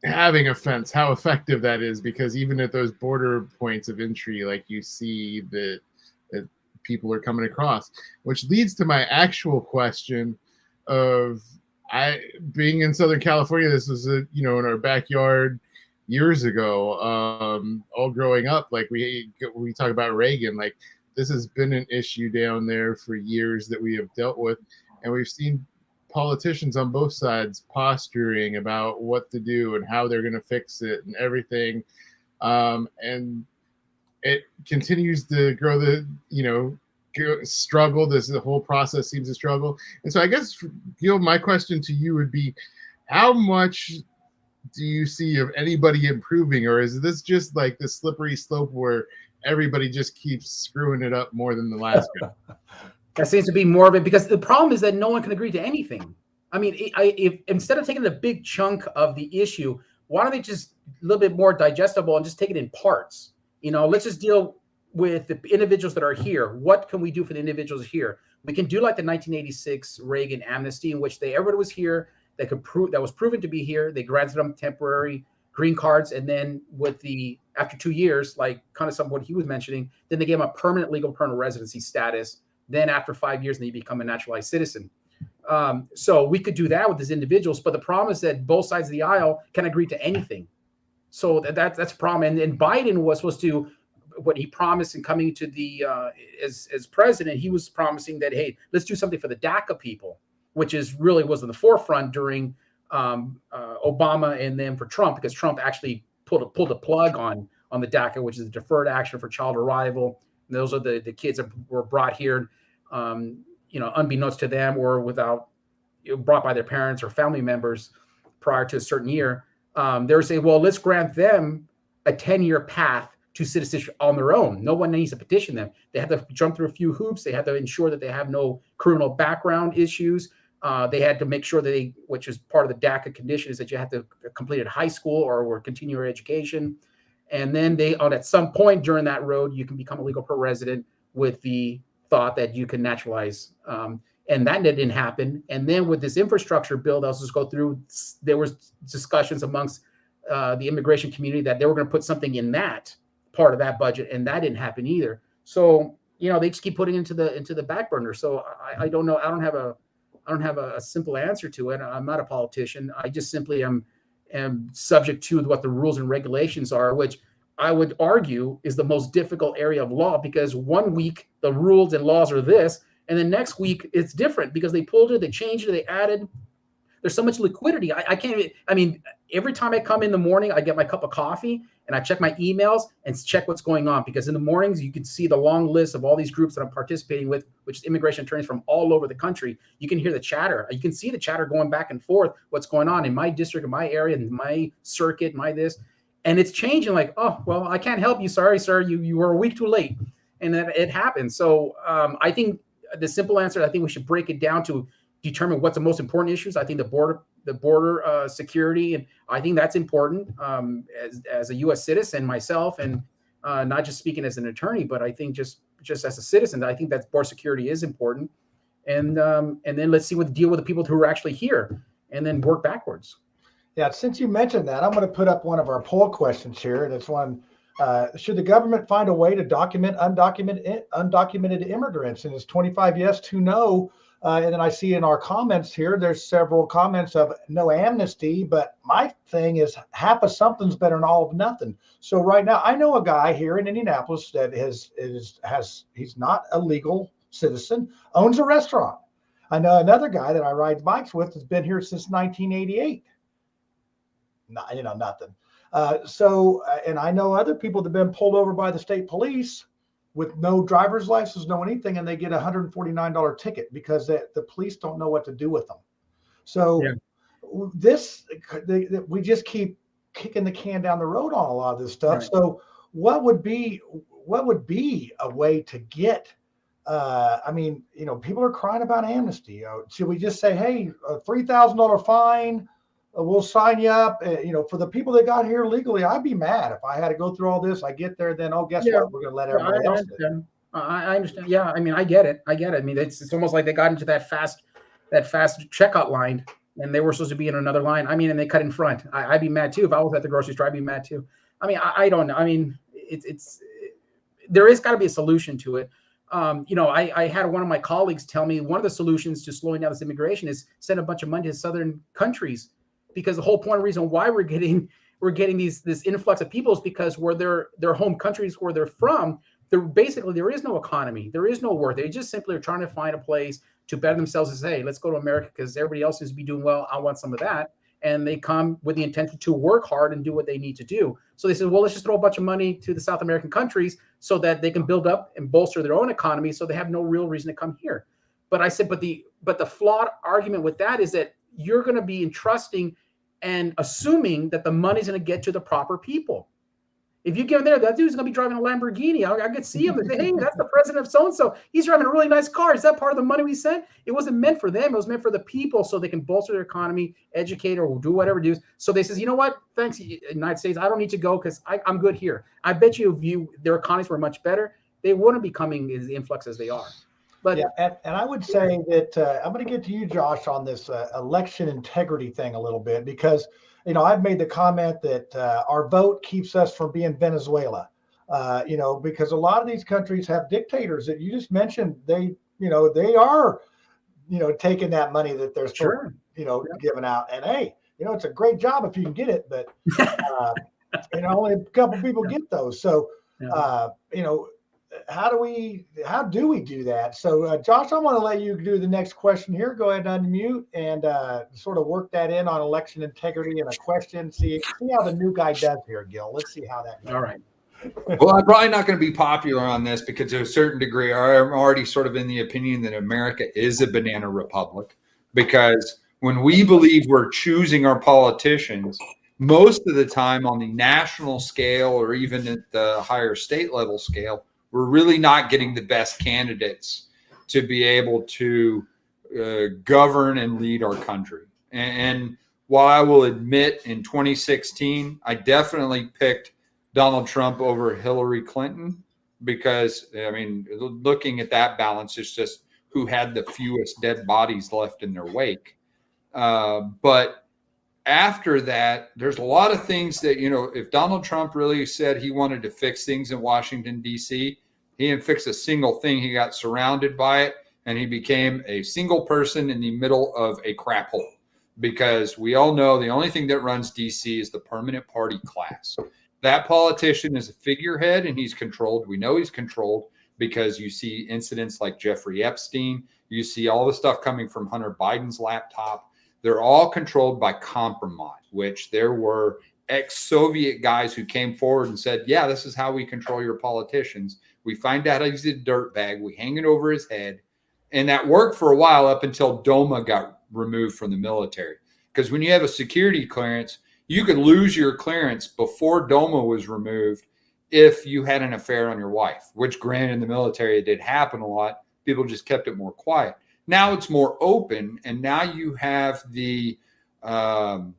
S9: having a fence, how effective that is, because even at those border points of entry, like you see that people are coming across, which leads to my actual question of being in Southern California. This was in our backyard years ago, all growing up. Like we talk about Reagan, like this has been an issue down there for years that we have dealt with, and we've seen politicians on both sides posturing about what to do and how they're going to fix it and everything, and it continues to grow. Struggle. The whole process seems to struggle. And so I guess, Gil, my question to you would be, how much do you see of anybody improving, or is this just like the slippery slope where everybody just keeps screwing it up more than the last guy?
S15: That seems to be more of it, because the problem is that no one can agree to anything. I mean, if instead of taking a big chunk of the issue, why don't they just a little bit more digestible and just take it in parts? Let's just deal with the individuals that are here. What can we do for the individuals here? We can do like the 1986 Reagan amnesty, in which everybody was here that was proven to be here. They granted them temporary green cards, and then after 2 years, like kind of some of what he was mentioning, then they gave them a permanent legal permanent residency status. Then after 5 years, they become a naturalized citizen. So we could do that with these individuals, but the problem is that both sides of the aisle can agree to anything. So that's a problem. And Biden was supposed to, what he promised in coming to the as president, he was promising that, hey, let's do something for the DACA people, which really was in the forefront during Obama and then for Trump, because Trump actually pulled a plug on the DACA, which is the deferred action for child arrival. And those are the kids that were brought here, unbeknownst to them or without, brought by their parents or family members prior to a certain year. They were saying, well, let's grant them a 10-year path to citizenship on their own. No one needs to petition them. They have to jump through a few hoops. They have to ensure that they have no criminal background issues. They had to make sure that which is part of the DACA condition, is that you have to complete high school or continue your education. And then at some point during that road, you can become a legal permanent resident with the thought that you can naturalize. And that didn't happen. And then with this infrastructure bill that was just go through, there was discussions amongst the immigration community that they were going to put something in that part of that budget, and that didn't happen either. So they just keep putting into the back burner. So I don't know. I don't have a simple answer to it. I'm not a politician. I just simply am subject to what the rules and regulations are, which I would argue is the most difficult area of law, because 1 week the rules and laws are this, and the next week it's different because they pulled it, they changed it, they added. There's so much liquidity. I can't. I mean, every time I come in the morning, I get my cup of coffee and I check my emails and check what's going on, because in the mornings you can see the long list of all these groups that I'm participating with, which is immigration attorneys from all over the country. You can hear the chatter. You can see the chatter going back and forth. What's going on in my district, in my area, in my circuit, my this, and it's changing. Like, oh well, I can't help you. Sorry, sir. You were a week too late, and that it happens. So I think the simple answer, I think we should break it down to determine what's the most important issues. I think the border security, and I think that's important as a U.S. citizen myself, and not just speaking as an attorney, but I think just as a citizen, I think that border security is important. and then let's see what deal with the people who are actually here, and then work backwards.
S14: Yeah, since you mentioned that, I'm going to put up one of our poll questions here, and it's one: should the government find a way to document undocumented immigrants? And it's 25 yes, 2 no. And then I see in our comments here, there's several comments of no amnesty, but my thing is half of something's better than all of nothing. So right now, I know a guy here in Indianapolis that he's not a legal citizen, owns a restaurant. I know another guy that I ride bikes with has been here since 1988. Nothing. And I know other people that have been pulled over by the state police with no driver's license, no anything, and they get a $149 ticket because the police don't know what to do with them. So we just keep kicking the can down the road on a lot of this stuff. Right. So what would be a way to get? People are crying about amnesty. Should we just say, hey, a $3,000 fine? We'll sign you up. For the people that got here legally, I'd be mad if I had to go through all this. I get there, then guess what? We're going to let everybody else do.
S15: I understand. Yeah, I get it. I mean, it's almost like they got into that fast checkout line, and they were supposed to be in another line. I mean, and they cut in front. I'd be mad too if I was at the grocery store. I'd be mad too. I mean, I don't know. I mean, there is got to be a solution to it. I had one of my colleagues tell me one of the solutions to slowing down this immigration is send a bunch of money to southern countries. Because the whole point and reason why we're getting this influx of people is because where their home countries where they're from, there is no economy, there is no work. They just simply are trying to find a place to better themselves and say, hey, let's go to America because everybody else seems to be doing well. I want some of that. And they come with the intention to work hard and do what they need to do. So they said, well, let's just throw a bunch of money to the South American countries so that they can build up and bolster their own economy so they have no real reason to come here. But I said, but the flawed argument with that is that you're going to be entrusting and assuming that the money's going to get to the proper people. If you get there, that dude's going to be driving a Lamborghini. I could see him and say, hey, that's the president of so-and-so. He's driving a really nice car. Is that part of the money we sent? It wasn't meant for them. It was meant for the people so they can bolster their economy, educate, or do whatever it is. So they says, you know what? Thanks, United States. I don't need to go because I'm good here. I bet you if their economies were much better, they wouldn't be coming as influx as they are. But
S14: and I would say that I'm going to get to you, Josh, on this election integrity thing a little bit, because, I've made the comment that our vote keeps us from being Venezuela, because a lot of these countries have dictators that you just mentioned. They are, taking that money that they're still, giving out. And hey, it's a great job if you can get it, but, only a couple people get those. So, how do we do that? So, Josh, I want to let you do the next question here. Go ahead and unmute and sort of work that in on election integrity and a question. See how the new guy does here, Gil. Let's see how that goes.
S15: All right.
S3: Well, I'm probably not going to be popular on this because to a certain degree, I'm already sort of in the opinion that America is a banana republic, because when we believe we're choosing our politicians, most of the time on the national scale or even at the higher state level scale, we're really not getting the best candidates to be able to govern and lead our country. And while I will admit in 2016, I definitely picked Donald Trump over Hillary Clinton because, looking at that balance, it's just who had the fewest dead bodies left in their wake. But after that, there's a lot of things that, if Donald Trump really said he wanted to fix things in Washington, D.C., he didn't fix a single thing. He got surrounded by it, and he became a single person in the middle of a crap hole, because we all know the only thing that runs D.C. is the permanent party class. That politician is a figurehead, and he's controlled. We know he's controlled because you see incidents like Jeffrey Epstein. You see all the stuff coming from Hunter Biden's laptop. They're all controlled by compromise, which there were ex-Soviet guys who came forward and said, yeah, this is how we control your politicians. We find out he's a dirtbag. We hang it over his head. And that worked for a while up until DOMA got removed from the military. Because when you have a security clearance, you could lose your clearance before DOMA was removed if you had an affair on your wife, which granted in the military, it did happen a lot. People just kept it more quiet. Now it's more open, and now you have the ability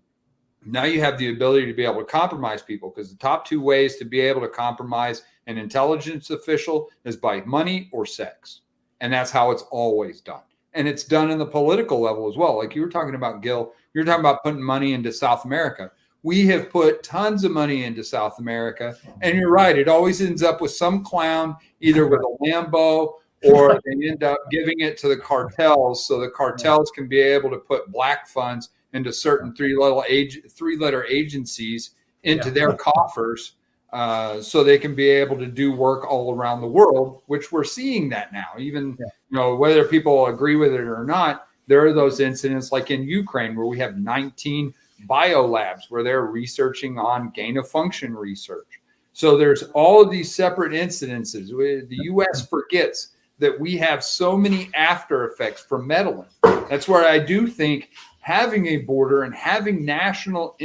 S3: to be able to compromise people, because the top two ways to be able to compromise an intelligence official is by money or sex. And that's how it's always done. and it's done in the political level as well. Like you were talking about, Gil, you're talking about putting money into South America. We have put tons of money into South America, and you're right. It always ends up with some clown, either with a Lambo, or they end up giving it to the cartels, so the cartels can be able to put black funds into certain three-letter agencies into their coffers, so they can be able to do work all around the world, which we're seeing that now. Even whether people agree with it or not, there are those incidents like in Ukraine where we have 19 biolabs where they're researching on gain of function research. So there's all of these separate incidences. The U.S. forgets that we have so many after effects from meddling. That's where I do think having a border and having national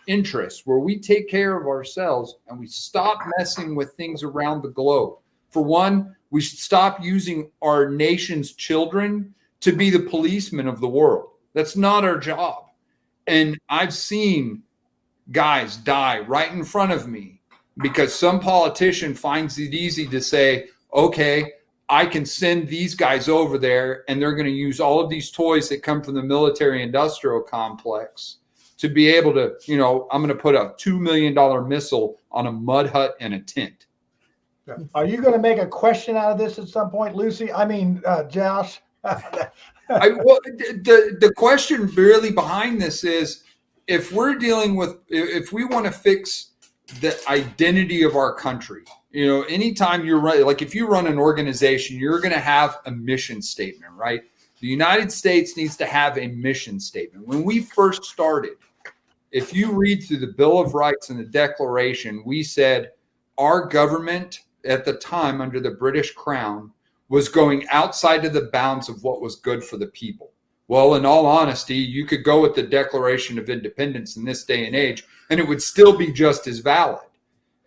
S3: interests where we take care of ourselves and we stop messing with things around the globe. For one, we should stop using our nation's children to be the policemen of the world. That's not our job. And I've seen guys die right in front of me because some politician finds it easy to say, okay, I can send these guys over there and they're going to use all of these toys that come from the military industrial complex to be able to, I'm going to put a $2 million missile on a mud hut and a tent.
S14: Are you going to make a question out of this at some point, Lucy? I mean, Josh?
S3: The question really behind this is, if we want to fix the identity of our country, anytime you're right, like if you run an organization, you're going to have a mission statement, right? The United States needs to have a mission statement. When we first started, if you read through the Bill of Rights and the Declaration, we said our government at the time under the British Crown was going outside of the bounds of what was good for the people. Well, in all honesty, you could go with the Declaration of Independence in this day and age, and it would still be just as valid.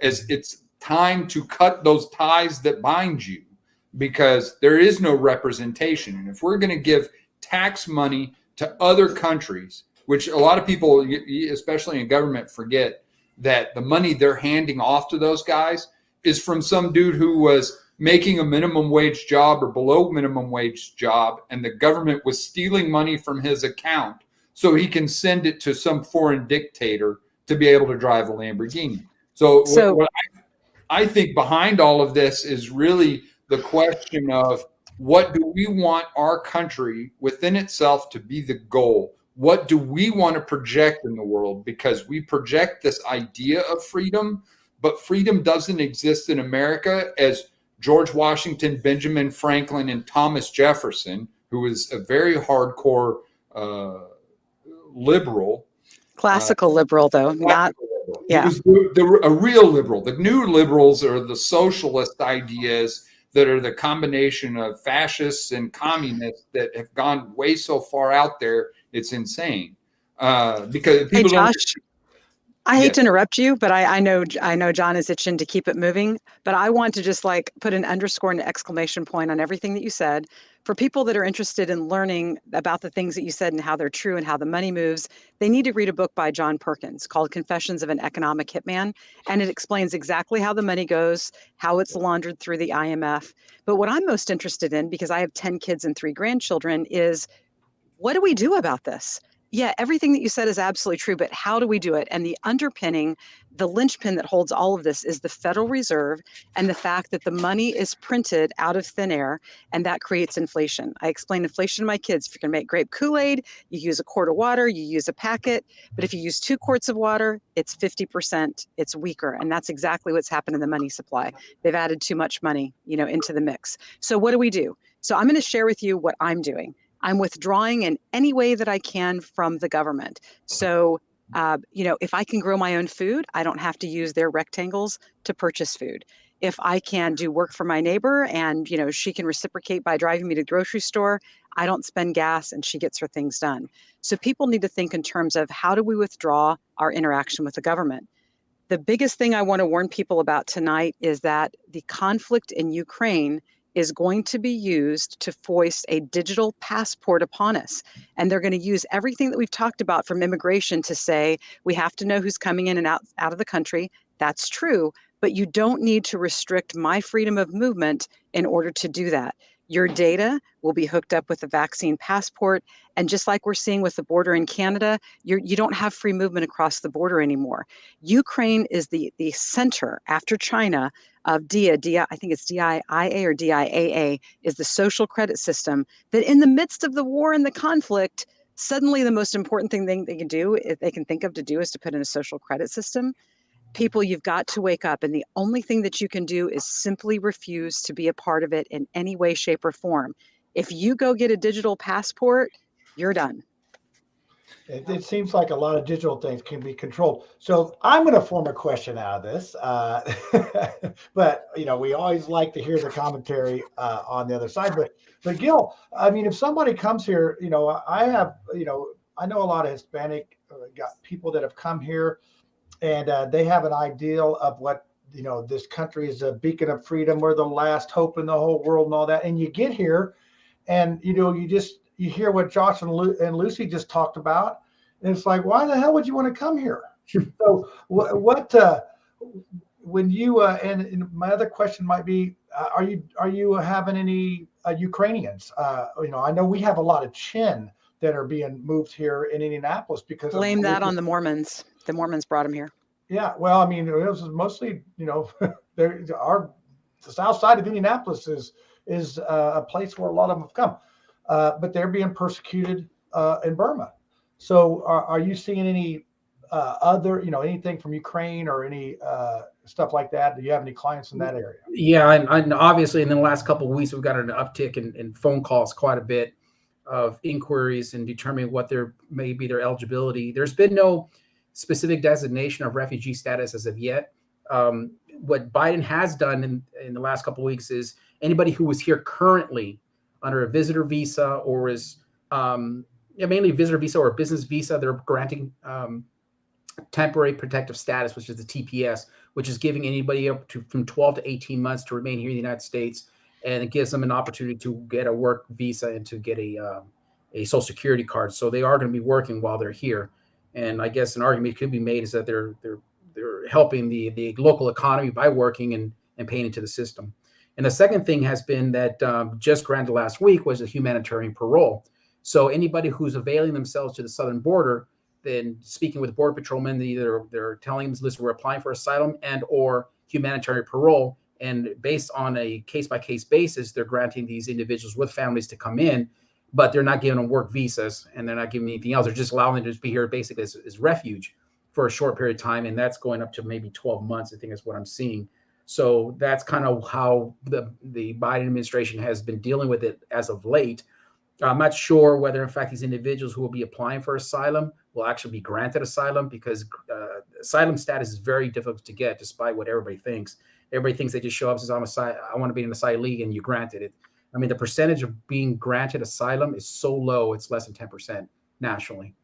S3: As it's time to cut those ties that bind you, because there is no representation. And if we're going to give tax money to other countries, which a lot of people, especially in government, forget that the money they're handing off to those guys is from some dude who was making a minimum wage job or below minimum wage job, and the government was stealing money from his account so he can send it to some foreign dictator to be able to drive a Lamborghini. So what I think behind all of this is really the question of, what do we want our country within itself to be the goal? What do we want to project in the world? Because we project this idea of freedom, but freedom doesn't exist in America as George Washington, Benjamin Franklin, and Thomas Jefferson, who was a very hardcore liberal.
S16: Classical liberal, though, not, yeah.
S3: He was a real liberal. The new liberals are the socialist ideas that are the combination of fascists and communists that have gone way so far out there, it's insane. Because people
S16: Josh, I hate to interrupt you, but I know John is itching to keep it moving, but I want to just put an underscore and an exclamation point on everything that you said. For people that are interested in learning about the things that you said and how they're true and how the money moves, they need to read a book by John Perkins called Confessions of an Economic Hitman. And it explains exactly how the money goes, how it's laundered through the IMF. But what I'm most interested in, because I have 10 kids and 3 grandchildren, is what do we do about this? Yeah, everything that you said is absolutely true, but how do we do it? And the underpinning, the linchpin that holds all of this is the Federal Reserve and the fact that the money is printed out of thin air, and that creates inflation. I explain inflation to my kids. If you're going to make grape Kool-Aid, you use a quart of water, you use a packet. But if you use 2 quarts of water, it's 50%, it's weaker. And that's exactly what's happened in the money supply. They've added too much money, into the mix. So what do? So I'm going to share with you what I'm doing. I'm withdrawing in any way that I can from the government. So, if I can grow my own food, I don't have to use their rectangles to purchase food. If I can do work for my neighbor and, she can reciprocate by driving me to the grocery store, I don't spend gas and she gets her things done. So people need to think in terms of, how do we withdraw our interaction with the government? The biggest thing I want to warn people about tonight is that the conflict in Ukraine is going to be used to foist a digital passport upon us. And they're going to use everything that we've talked about from immigration to say, we have to know who's coming in and out of the country. That's true, but you don't need to restrict my freedom of movement in order to do that. Your data will be hooked up with a vaccine passport. And just like we're seeing with the border in Canada, you don't have free movement across the border anymore. Ukraine is the center after China of DIA, I think it's DIIA or DIAA, is the social credit system that in the midst of the war and the conflict, suddenly the most important thing they can do, if they can think of to do, is to put in a social credit system. People, you've got to wake up. And the only thing that you can do is simply refuse to be a part of it in any way, shape, or form. If you go get a digital passport, you're done.
S14: It seems like a lot of digital things can be controlled. So I'm going to form a question out of this. But, we always like to hear the commentary on the other side. But Gil, I mean, if somebody comes here, I know a lot of Hispanic got people that have come here, and they have an ideal of what, this country is a beacon of freedom. We're the last hope in the whole world and all that. And you get here and, you hear what Josh and Lucy just talked about. And it's like, why the hell would you want to come here? So when you, and my other question might be, are you having any Ukrainians? I know we have a lot of Chin that are being moved here in Indianapolis because
S16: blame that on the Mormons. The Mormons brought them here.
S14: Yeah, well, I mean, it was mostly, the south side of Indianapolis is a place where a lot of them have come, but they're being persecuted in Burma. So, are you seeing any other, anything from Ukraine or any stuff like that? Do you have any clients in that area?
S15: Yeah, and obviously in the last couple of weeks we've got an uptick in phone calls, quite a bit of inquiries and determining what their eligibility. There's been no specific designation of refugee status as of yet. What Biden has done in the last couple of weeks is anybody who was here currently under a visitor visa or is mainly visitor visa or business visa, they're granting temporary protective status, which is the TPS, which is giving anybody up to from 12 to 18 months to remain here in the United States. And it gives them an opportunity to get a work visa and to get a social security card. So they are going to be working while they're here. And I guess an argument could be made is that they're helping the local economy by working and paying into the system. And the second thing has been that just granted last week was a humanitarian parole. So anybody who's availing themselves to the southern border, then speaking with border patrolmen, either they're telling them, listen, we're applying for asylum and or humanitarian parole. And based on a case-by-case basis, they're granting these individuals with families to come in, but they're not giving them work visas and they're not giving anything else. They're just allowing them to just be here basically as refuge for a short period of time. And that's going up to maybe 12 months, I think is what I'm seeing. So that's kind of how the Biden administration has been dealing with it as of late. I'm not sure whether, in fact, these individuals who will be applying for asylum will actually be granted asylum, because asylum status is very difficult to get, despite what everybody thinks. Everybody thinks they just show up and says, I want to be in an asylee, and you granted it. I mean, the percentage of being granted asylum is so low, it's less than 10% nationally.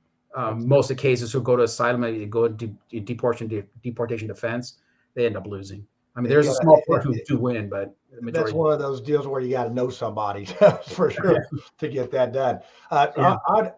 S15: Most of the cases who go to asylum, they go into deportation defense, they end up losing. I mean, there's a small part who do win, but the majority.
S14: That's one of those deals where you got to know somebody for sure to get that done.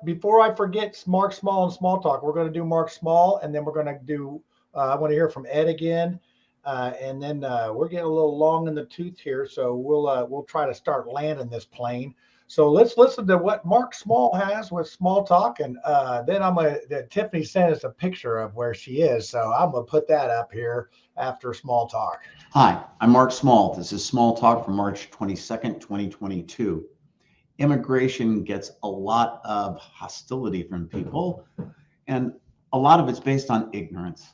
S14: Before I forget, Mark Small and Small Talk, we're going to do Mark Small, and then we're going to do, I want to hear from Ed again. And then we're getting a little long in the tooth here, so we'll try to start landing this plane. So let's listen to what Mark Small has with Small Talk, and then Tiffany sent us a picture of where she is, so I'm gonna put that up here after Small Talk.
S21: Hi, I'm Mark Small. This is Small Talk for March 22nd, 2022. Immigration gets a lot of hostility from people, and a lot of it's based on ignorance.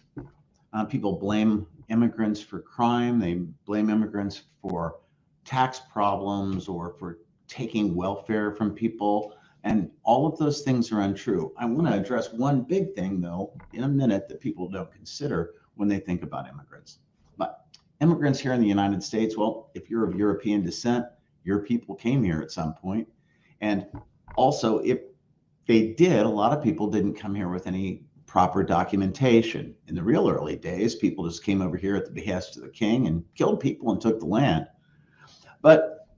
S21: People blame immigrants for crime. They blame immigrants for tax problems or for taking welfare from people. And all of those things are untrue. I want to address one big thing, though, in a minute that people don't consider when they think about immigrants. But immigrants here in the United States, well, if you're of European descent, your people came here at some point. And also, if they did, a lot of people didn't come here with any proper documentation. In the real early days, people just came over here at the behest of the king and killed people and took the land. But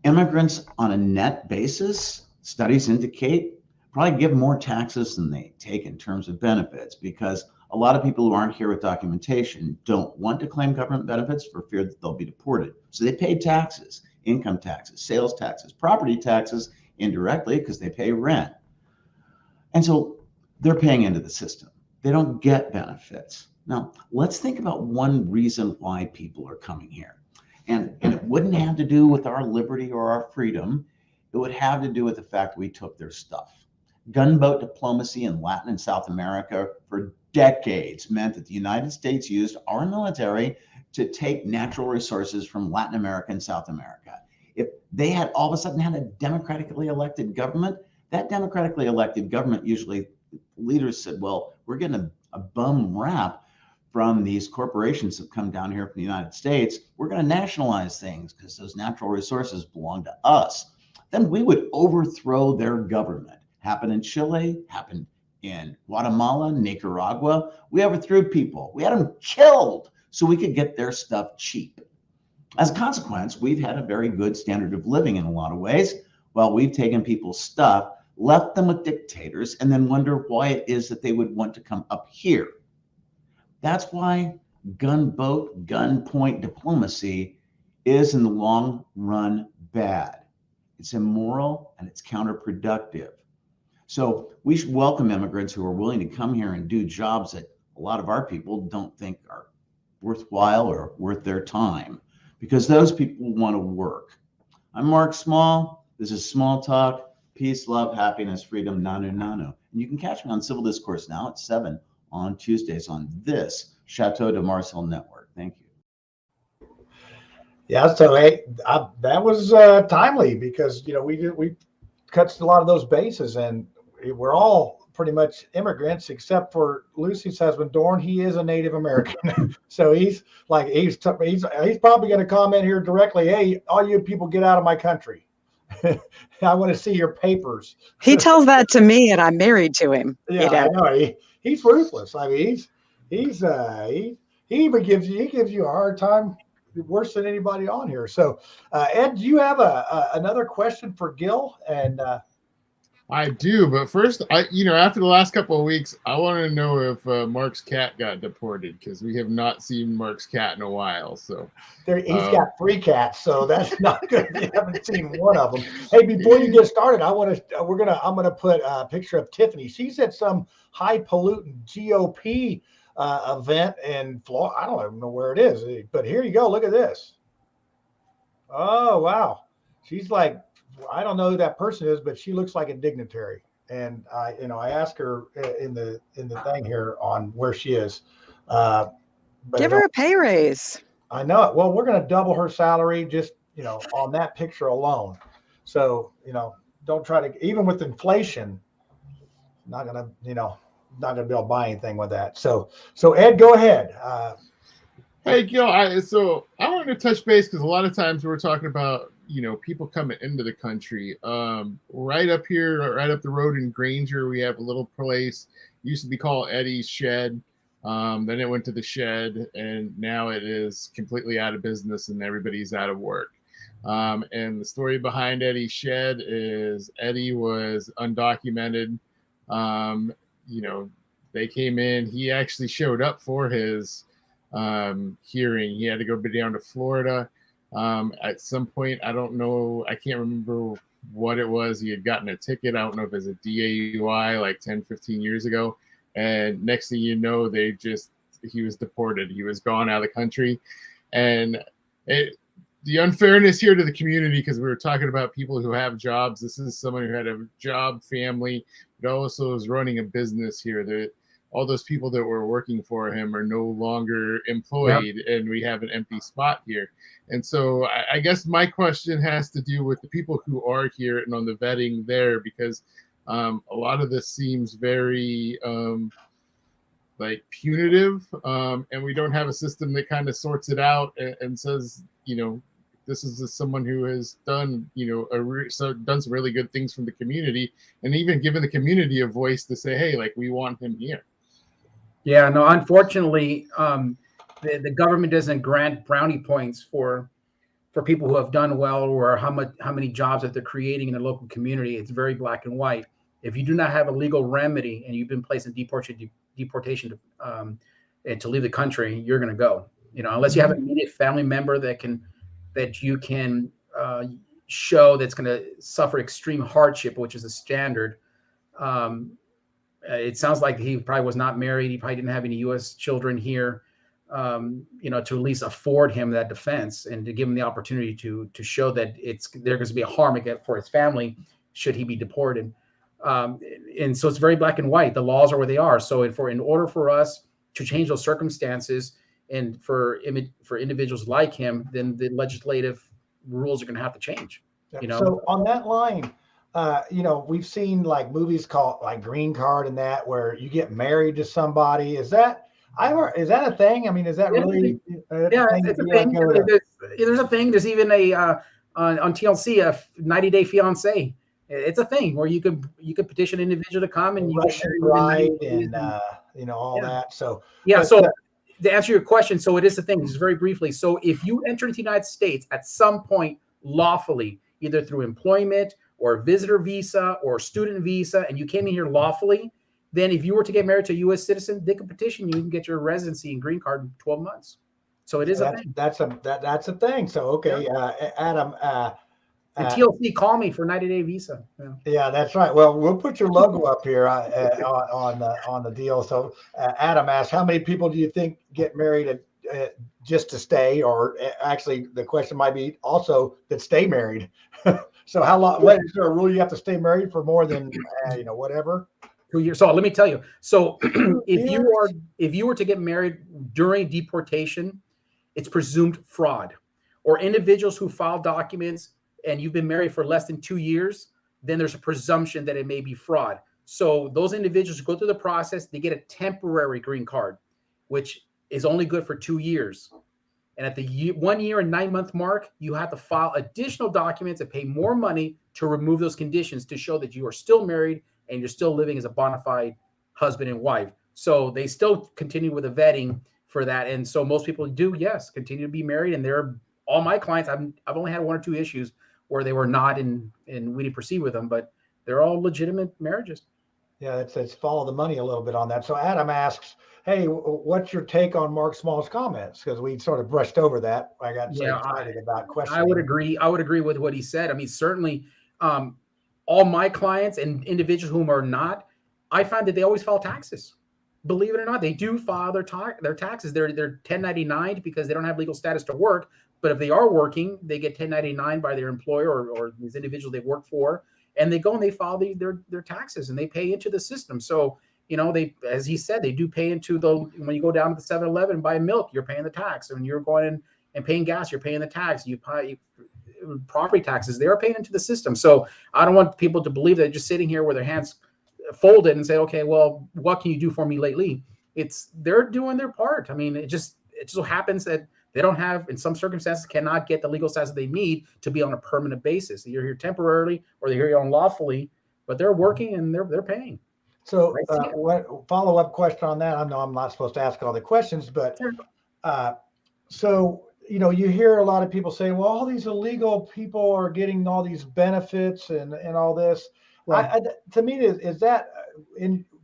S21: immigrants on a net basis, studies indicate, probably give more taxes than they take in terms of benefits, because a lot of people who aren't here with documentation don't want to claim government benefits for fear that they'll be deported. So they pay taxes. income taxes, sales taxes, property taxes indirectly because they pay rent. And so they're paying into the system. They don't get benefits. Now, let's think about one reason why people are coming here. And it wouldn't have to do with our liberty or our freedom. It would have to do with the fact we took their stuff. Gunboat diplomacy in Latin and South America for decades meant that the United States used our military to take natural resources from Latin America and South America. If they had all of a sudden had a democratically elected government, that democratically elected government, usually leaders said, well, we're getting a bum rap from these corporations that come down here from the United States. We're going to nationalize things because those natural resources belong to us. Then we would overthrow their government. Happened in Chile, happened in Guatemala, Nicaragua. We overthrew people. We had them killed so we could get their stuff cheap. As a consequence, we've had a very good standard of living in a lot of ways. Well, we've taken people's stuff, left them with dictators, and then wonder why it is that they would want to come up here. That's why gunboat, gunpoint diplomacy is in the long run bad. It's immoral and it's counterproductive. So we should welcome immigrants who are willing to come here and do jobs that a lot of our people don't think are worthwhile or worth their time, because those people want to work. I'm Mark Small. This is Small Talk. Peace, love, happiness, freedom, nanu nanu. And you can catch me on Civil Discourse now at 7 on Tuesdays on this Chateau de Marcel network. Thank you.
S14: Yeah, so that was timely because we touched a lot of those bases, and we're all pretty much immigrants except for Lucy's husband Dorn. He is a Native American, so he's probably going to comment here directly. Hey, all you people, get out of my country. I want to see your papers.
S16: He tells that to me, and I'm married to him.
S14: Yeah, I know. He's ruthless. I mean, he even gives you a hard time, worse than anybody on here. So, Ed, do you have another question for Gil? And
S2: I do, but first, after the last couple of weeks, I want to know if Mark's cat got deported, because we have not seen Mark's cat in a while. So
S14: he's got 3 cats, so that's not good. We haven't seen one of them. Hey, before you get started, I'm gonna put a picture of Tiffany. She's at some high pollutant GOP event in Florida. I don't even know where it is, but here you go. Look at this. Oh wow, she's like, I don't know who that person is, but she looks like a dignitary. And I asked her in the thing here on where she is. But
S16: give her a pay raise.
S14: I know it. Well, we're going to double her salary just on that picture alone. So don't try to, even with inflation, not gonna be able to buy anything with that. So Ed, go ahead.
S2: Hey Gil, I wanted to touch base because a lot of times we're talking about people coming into the country. Right up here, right up the road in Granger, we have a little place. It used to be called Eddie's Shed. Then it went to the Shed, and now it is completely out of business and everybody's out of work. And the story behind Eddie's Shed is Eddie was undocumented. They came in. He actually showed up for his hearing. He had to go down to Florida. At some point, I don't know, I can't remember what it was. He had gotten a ticket. I don't know if it was a DAUI like 10, 15 years ago. And next thing you know, he was deported. He was gone out of the country. And the unfairness here to the community, because we were talking about people who have jobs. This is someone who had a job, family, but also is running a business here. All those people that were working for him are no longer employed, and we have an empty spot here. And so I guess my question has to do with the people who are here and on the vetting there, because a lot of this seems very punitive, and we don't have a system that kind of sorts it out and says, this is someone who has done, done some really good things from the community, and even given the community a voice to say, hey, we want him here.
S15: Yeah, no, unfortunately, the government doesn't grant brownie points for people who have done well, or how many jobs that they're creating in the local community. It's very black and white. If you do not have a legal remedy and you've been placed in deportation to leave the country, you're going to go. Unless you have an immediate family member that you can show that's going to suffer extreme hardship, which is a standard. It sounds like he probably was not married. He probably didn't have any U.S. children here, to at least afford him that defense and to give him the opportunity to show that there's going to be a harm again for his family should he be deported. And so it's very black and white. The laws are where they are. So in order for us to change those circumstances and for individuals like him, then the legislative rules are going to have to change.
S14: So on that line, we've seen like movies called like Green Card and that, where you get married to somebody. Is that a thing? I mean, is that really?
S15: It's a thing. There's a thing. There's even on TLC a 90-day fiance. It's a thing where you could petition an individual to come and you
S14: Russian bride and all that. So to
S15: answer your question, so it is a thing. Just very briefly. So if you enter into the United States at some point lawfully, either through employment or visitor visa or student visa, and you came in here lawfully, then if you were to get married to a U.S. citizen, they can petition you and get your residency and green card in 12 months. So it is a thing.
S14: That's a thing. So okay, Adam.
S15: And TLC, call me for 90-day visa.
S14: Yeah, that's right. Well, we'll put your logo up here on the deal. So Adam asked, how many people do you think get married just to stay, or actually the question might be also that stay married? So how long? What is there a rule you have to stay married for more than whatever?
S15: 2 years. So let me tell you. So if you were to get married during deportation, it's presumed fraud. Or individuals who file documents and you've been married for less than 2 years, then there's a presumption that it may be fraud. So those individuals go through the process, they get a temporary green card, which is only good for 2 years. And at the 1 year and 9 month mark, you have to file additional documents and pay more money to remove those conditions to show that you are still married and you're still living as a bona fide husband and wife. So they still continue with the vetting for that. And so most people do, yes, continue to be married. And all my clients, I've only had 1 or 2 issues where they were not and we didn't proceed with them, but they're all legitimate marriages.
S14: Yeah, it's follow the money a little bit on that. So Adam asks, hey, what's your take on Mark Small's comments? Because we sort of brushed over that. I got so excited about questions.
S15: I would agree with what he said. I mean, certainly all my clients and individuals whom are not, I find that they always file taxes. Believe it or not, they do file their taxes. They're 1099 because they don't have legal status to work. But if they are working, they get 1099 by their employer or these individuals they've worked for, and they go and they file their taxes and they pay into the system. So, they, as he said, they do pay into when you go down to the 7-Eleven and buy milk, you're paying the tax. When you're going in and paying gas, you're paying the tax. You pay property taxes, they're paying into the system. So I don't want people to believe that they're just sitting here with their hands folded and say, okay, well, what can you do for me lately? They're doing their part. I mean, it just so happens that they don't have, in some circumstances, cannot get the legal status that they need to be on a permanent basis. You're here temporarily or they're here unlawfully, but they're working and they're paying.
S14: So what follow-up question on that? I know I'm not supposed to ask all the questions, but so, you hear a lot of people say, well, all these illegal people are getting all these benefits and all this. Well, to me, is that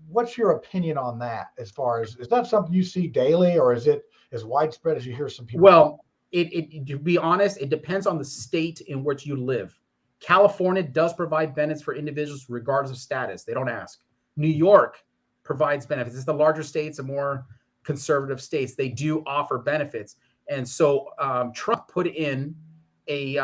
S14: what's your opinion on that? As far as, is that something you see daily, or is it as widespread as you hear some people?
S15: Well, to be honest, it depends on the state in which you live. California does provide benefits for individuals regardless of status. They don't ask. New York provides benefits. It's the larger states, the more conservative states. They do offer benefits. And so Trump put in a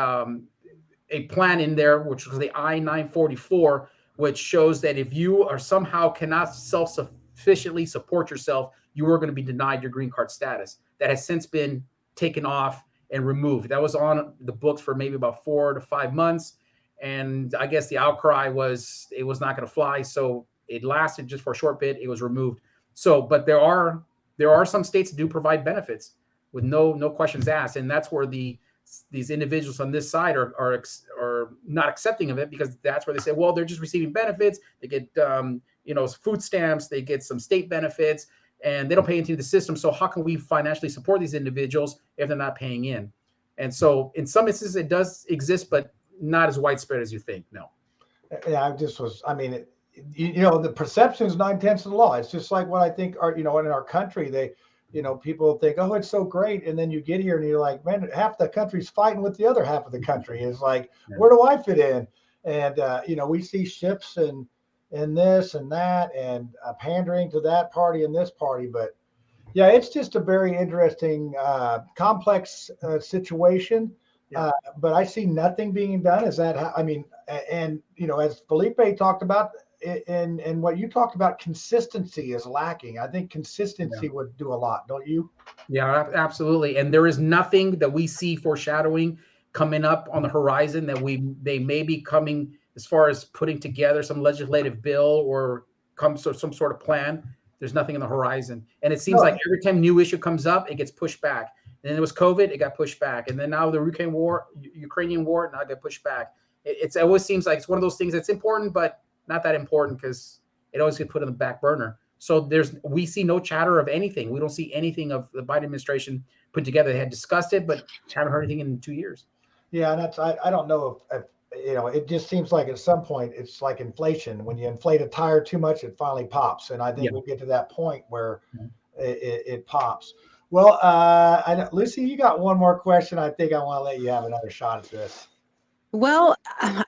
S15: plan in there, which was the I-944, which shows that if you are somehow cannot self-sufficiently support yourself, you are going to be denied your green card status. That has since been taken off and removed. That was on the books for maybe about 4 to 5 months. And I guess the outcry was it was not going to fly. So it lasted just for a short bit. It was removed. So, but there are some states that do provide benefits with no questions asked. And that's where these individuals on this side are not accepting of it, because that's where they say, well, they're just receiving benefits. They get, food stamps, they get some state benefits, and they don't pay into the system. So how can we financially support these individuals if they're not paying in? And so in some instances it does exist, but not as widespread as you think. No.
S14: Yeah, the perception is 9/10 of the law. It's just like what I think are, in our country, people think, oh, it's so great. And then you get here and you're like, man, half the country's fighting with the other half of the country. It's like, where do I fit in? And, we see ships and this and that and pandering to that party and this party. But yeah, it's just a very interesting, complex situation.
S15: Yeah.
S14: But I see nothing being done. Is that how, and as Felipe talked about, and what you talked about, consistency is lacking. I think consistency would do a lot, don't you?
S15: Yeah, absolutely. And there is nothing that we see foreshadowing coming up on the horizon that they may be coming as far as putting together some legislative bill or some sort of plan. There's nothing on the horizon. And it seems like every time new issue comes up, it gets pushed back. And then it was COVID, it got pushed back. And then now the Ukrainian war, now it got pushed back. It always seems like it's one of those things that's important, but not that important because it always gets put on the back burner. So we see no chatter of anything. We don't see anything of the Biden administration put together. They had discussed it, but haven't heard anything in 2 years.
S14: Yeah, and I don't know if it just seems like at some point it's like inflation. When you inflate a tire too much, it finally pops. And I think we'll get to that point where it pops. Well, Lucy, you got one more question. I think I want to let you have another shot at this.
S16: Well,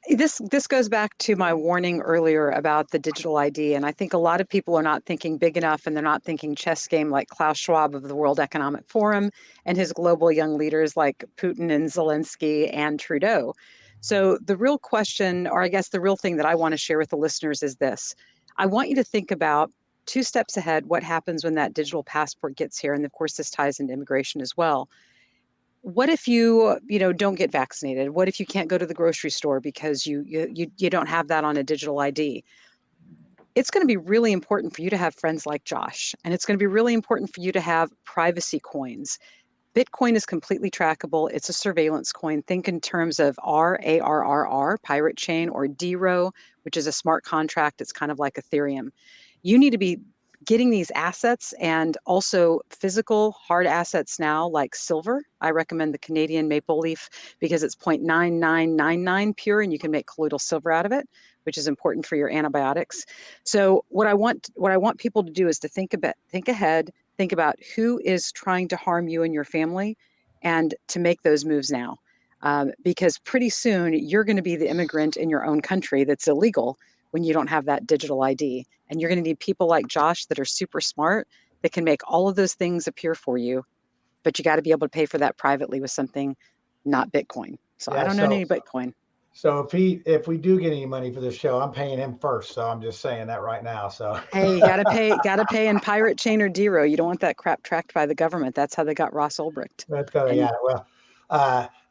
S16: this goes back to my warning earlier about the digital ID. And I think a lot of people are not thinking big enough, and they're not thinking chess game like Klaus Schwab of the World Economic Forum and his global young leaders like Putin and Zelensky and Trudeau. So the real question, or I guess the real thing that I want to share with the listeners is this. I want you to think about 2 steps ahead what happens when that digital passport gets here. And of course, this ties into immigration as well. What if you don't get vaccinated? What if you can't go to the grocery store because you don't have that on a digital ID? It's going to be really important for you to have friends like Josh, and it's going to be really important for you to have privacy coins. Bitcoin is completely trackable. It's a surveillance coin. Think in terms of ARRR, Pirate Chain, or DRO, which is a smart contract. It's kind of like Ethereum. You need to be getting these assets and also physical hard assets now like silver. I recommend the Canadian maple leaf because it's 0.9999 pure and you can make colloidal silver out of it, which is important for your antibiotics. So what I want people to do is to think ahead, think about who is trying to harm you and your family, and to make those moves now. Because pretty soon you're going to be the immigrant in your own country that's illegal when you don't have that digital ID. And you're going to need people like Josh that are super smart that can make all of those things appear for you. But you got to be able to pay for that privately with something not Bitcoin. So I don't know any Bitcoin.
S14: So if we do get any money for this show, I'm paying him first. So I'm just saying that right now. So
S16: hey, you gotta pay in Pirate Chain or DRO. You don't want that crap tracked by the government. That's how they got Ross Ulbricht.
S14: That's how they got it. Well,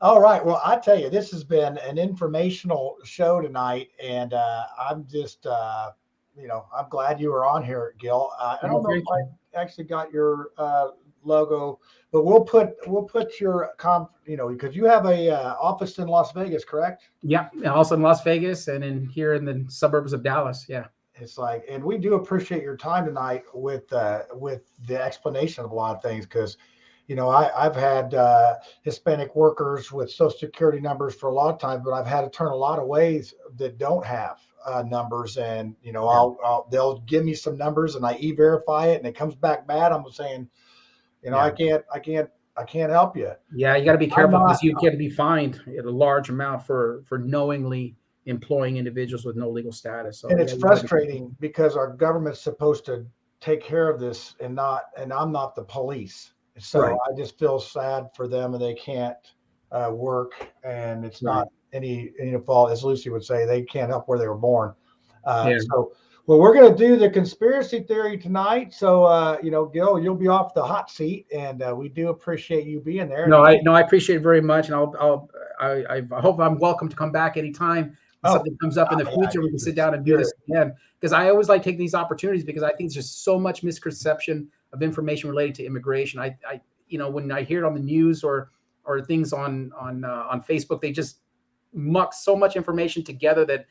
S14: all right. Well, I tell you, this has been an informational show tonight, and I'm just I'm glad you were on here, Gil. I don't know if I actually got your logo, but we'll put your because you have a office in Las Vegas, correct?
S15: Yeah, also in Las Vegas and here in the suburbs of Dallas. Yeah.
S14: It's like, and we do appreciate your time tonight with the explanation of a lot of things, because I've had Hispanic workers with Social Security numbers for a lot of time, but I've had to turn a lot of ways that don't have numbers, and they'll give me some numbers and I e-verify it and it comes back bad. I'm saying, I can't help you.
S15: Yeah, you got to be careful because you get to be fined a large amount for knowingly employing individuals with no legal status. So,
S14: and it's frustrating because our government's supposed to take care of this, and I'm not the police. So I just feel sad for them, and they can't work, and it's not any fault, as Lucy would say. They can't help where they were born. So, well, we're going to do the conspiracy theory tonight. So, Gil, you'll be off the hot seat, and we do appreciate you being there.
S15: No, I appreciate it very much, and I hope I'm welcome to come back anytime. If something comes up in the future, we can sit down and do this again. Because I always like taking these opportunities, because I think there's just so much misconception of information related to immigration. I when I hear it on the news or things on Facebook, they just muck so much information together that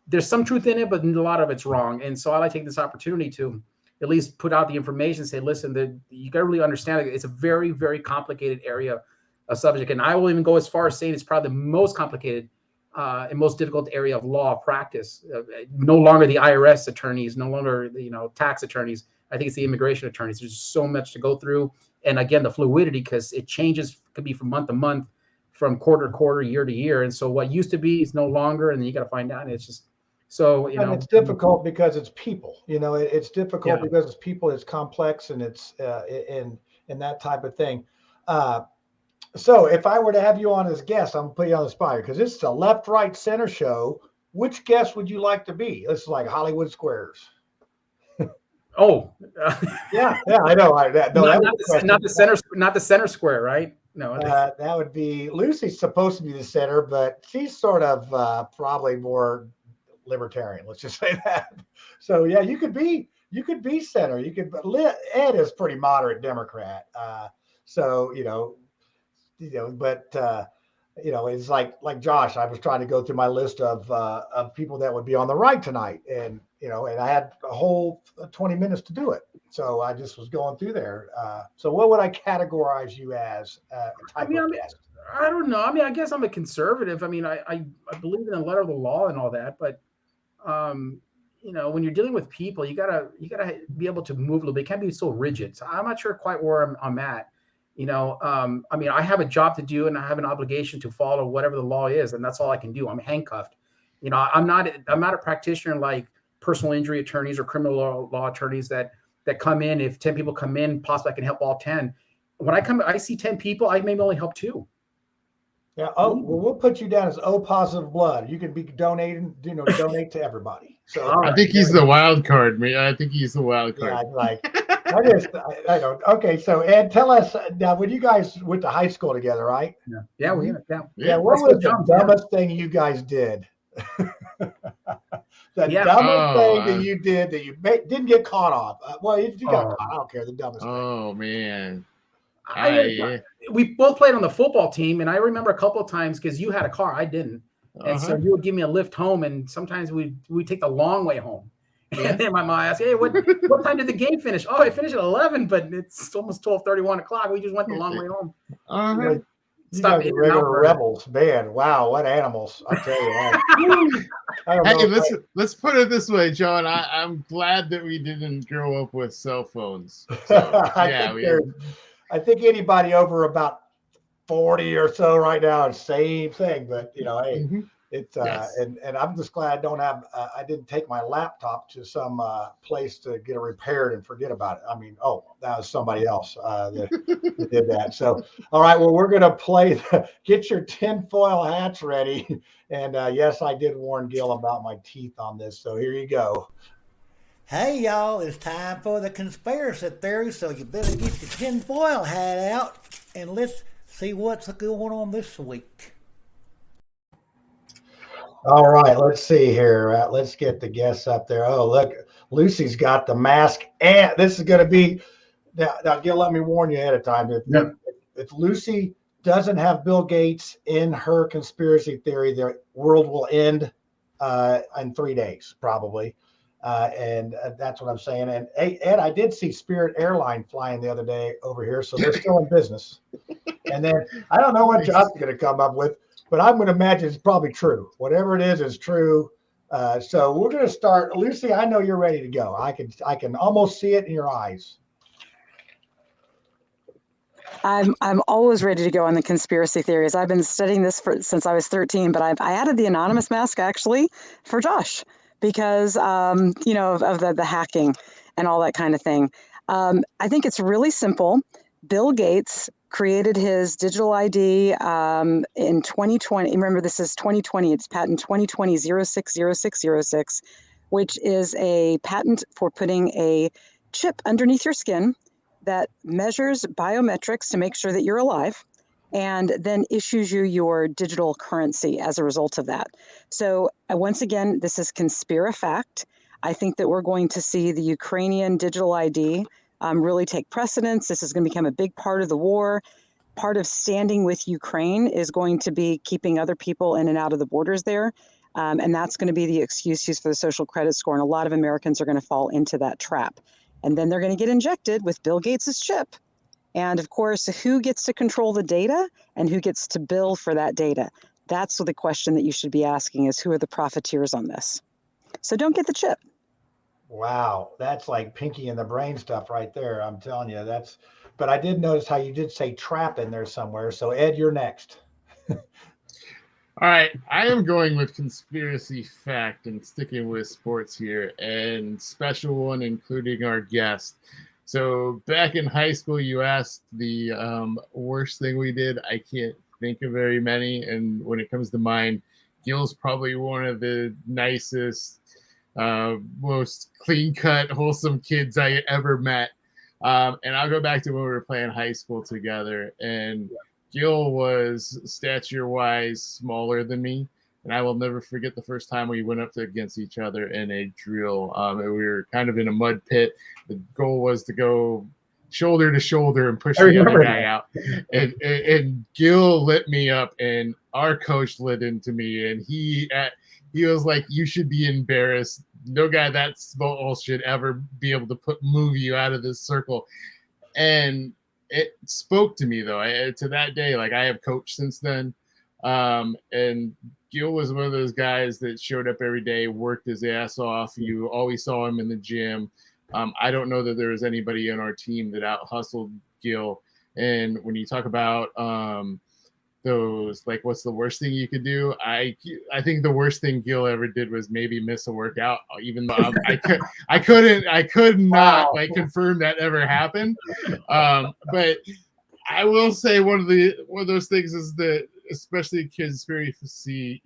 S15: there's some truth in it, but a lot of it's wrong. And so I like taking this opportunity to at least put out the information, say, listen, you got to really understand it. It's a very, very complicated area of subject. And I will even go as far as saying it's probably the most complicated and most difficult area of law practice. No longer the IRS attorneys, no longer tax attorneys. I think it's the immigration attorneys. There's so much to go through, and again, the fluidity, because it changes, could be from month to month, from quarter to quarter, year to year. And so what used to be is no longer, and then you got to find out. And it's just, so, you know.
S14: And it's difficult because it's people, it's difficult because it's people, it's complex, and it's in that type of thing. So if I were to have you on as guest, I'm gonna put you on the spot because this is a left, right, center show. Which guest would you like to be? This is like Hollywood Squares.
S15: Oh,
S14: yeah, I know.
S15: Not the center square, right? No,
S14: that would be Lucy's supposed to be the center, but she's sort of probably more libertarian. Let's just say that. So yeah, you could be center. You could. Ed is pretty moderate Democrat. So but it's like Josh. I was trying to go through my list of people that would be on the right tonight, and I had a whole 20 minutes to do it. So I just was going through there. So what would I categorize you as? I
S15: don't know. I mean, I guess I'm a conservative. I mean, I believe in the letter of the law and all that, but when you're dealing with people, you gotta be able to move a little bit. It can't be so rigid. So I'm not sure quite where I'm at. I mean, I have a job to do and I have an obligation to follow whatever the law is, and that's all I can do. I'm handcuffed. I'm not a practitioner like personal injury attorneys or criminal law attorneys that come in. If 10 people come in, possibly I can help all 10. When I see 10 people, I maybe only help 2.
S14: Yeah. Oh, well, we'll put you down as O positive blood. You can be donating, donate to everybody. So
S2: I think he's the wild card, man. I think he's the wild card.
S14: Yeah, I don't. Okay, so Ed, tell us now. When you guys went to high school together, right?
S15: Yeah, we
S14: yeah. What was the dumbest thing you guys did? The dumbest thing that you did that you didn't get caught off. Well, if you got caught, I don't care. The dumbest thing.
S2: Oh man.
S15: We both played on the football team, and I remember a couple of times because you had a car, I didn't, and so you would give me a lift home, and sometimes we take the long way home. And then my mom asked, "Hey, what time did the game finish?" "Oh, it finished at 11, but it's almost 12:30, 1 o'clock. We just went the long way home."
S14: You guys are regular rebels, man. Wow, what animals! I tell you.
S2: Hey, let's put it this way, John. I'm glad that we didn't grow up with cell phones. So,
S14: I think anybody over about 40 or so right now is same thing. But hey, it's and I'm just glad I don't have. I didn't take my laptop to some place to get it repaired and forget about it. I mean, that was somebody else that did that. So, all right, well, we're gonna play. Get your tinfoil hats ready. And yes, I did warn Gil about my teeth on this. So here you go.
S13: Hey, y'all, it's time for the conspiracy theory, so you better get your tinfoil hat out, and let's see what's going on this week.
S14: All right, let's see here. Let's get the guests up there. Oh, look, Lucy's got the mask, and this is going to be, now Gil, let me warn you ahead of time. If Lucy doesn't have Bill Gates in her conspiracy theory, the world will end in 3 days, probably. And that's what I'm saying. And Ed, I did see Spirit Airline flying the other day over here, so they're still in business. And then I don't know what John's going to come up with, but I'm going to imagine it's probably true. Whatever it is true. So we're going to start. Lucy, I know you're ready to go. I can almost see it in your eyes.
S16: I'm always ready to go on the conspiracy theories. I've been studying this since I was 13, but I added the anonymous mask actually for Josh. Because, of the hacking and all that kind of thing. I think it's really simple. Bill Gates created his digital ID in 2020. Remember, this is 2020. It's patent 2020 060606, which is a patent for putting a chip underneath your skin that measures biometrics to make sure that you're alive, and then issues you your digital currency as a result of that. So once again, this is conspirafact. I think that we're going to see the Ukrainian digital ID really take precedence. This is going to become a big part of the war. Part of standing with Ukraine is going to be keeping other people in and out of the borders there. And that's going to be the excuse used for the social credit score. And a lot of Americans are going to fall into that trap. And then they're going to get injected with Bill Gates's chip. And of course, who gets to control the data and who gets to bill for that data? That's the question that you should be asking, is who are the profiteers on this? So don't get the chip.
S14: Wow, that's like Pinky in the Brain stuff right there. I'm telling you, but I did notice how you did say trap in there somewhere. So Ed, you're next.
S2: All right, I am going with conspiracy fact and sticking with sports here, and special one including our guest. So back in high school, you asked the worst thing we did. I can't think of very many, and when it comes to mine, Gil's probably one of the nicest, most clean-cut, wholesome kids I ever met. And I'll go back to when we were playing high school together, and Gil was stature-wise smaller than me, and I will never forget the first time we went up against each other in a drill. We were kind of in a mud pit. The goal was to go shoulder to shoulder and push the other guy out. And Gil lit me up, and our coach lit into me, and he was like, "You should be embarrassed. No guy that small should ever be able to move you out of this circle." And it spoke to me, though. To that day, like, I have coached since then. And Gil was one of those guys that showed up every day, worked his ass off. You always saw him in the gym. I don't know that there was anybody on our team that out hustled Gil. And when you talk about those, like, what's the worst thing you could do? I think the worst thing Gil ever did was maybe miss a workout, even though I could not like confirm that ever happened. But I will say one of those things is that, especially kids, very see,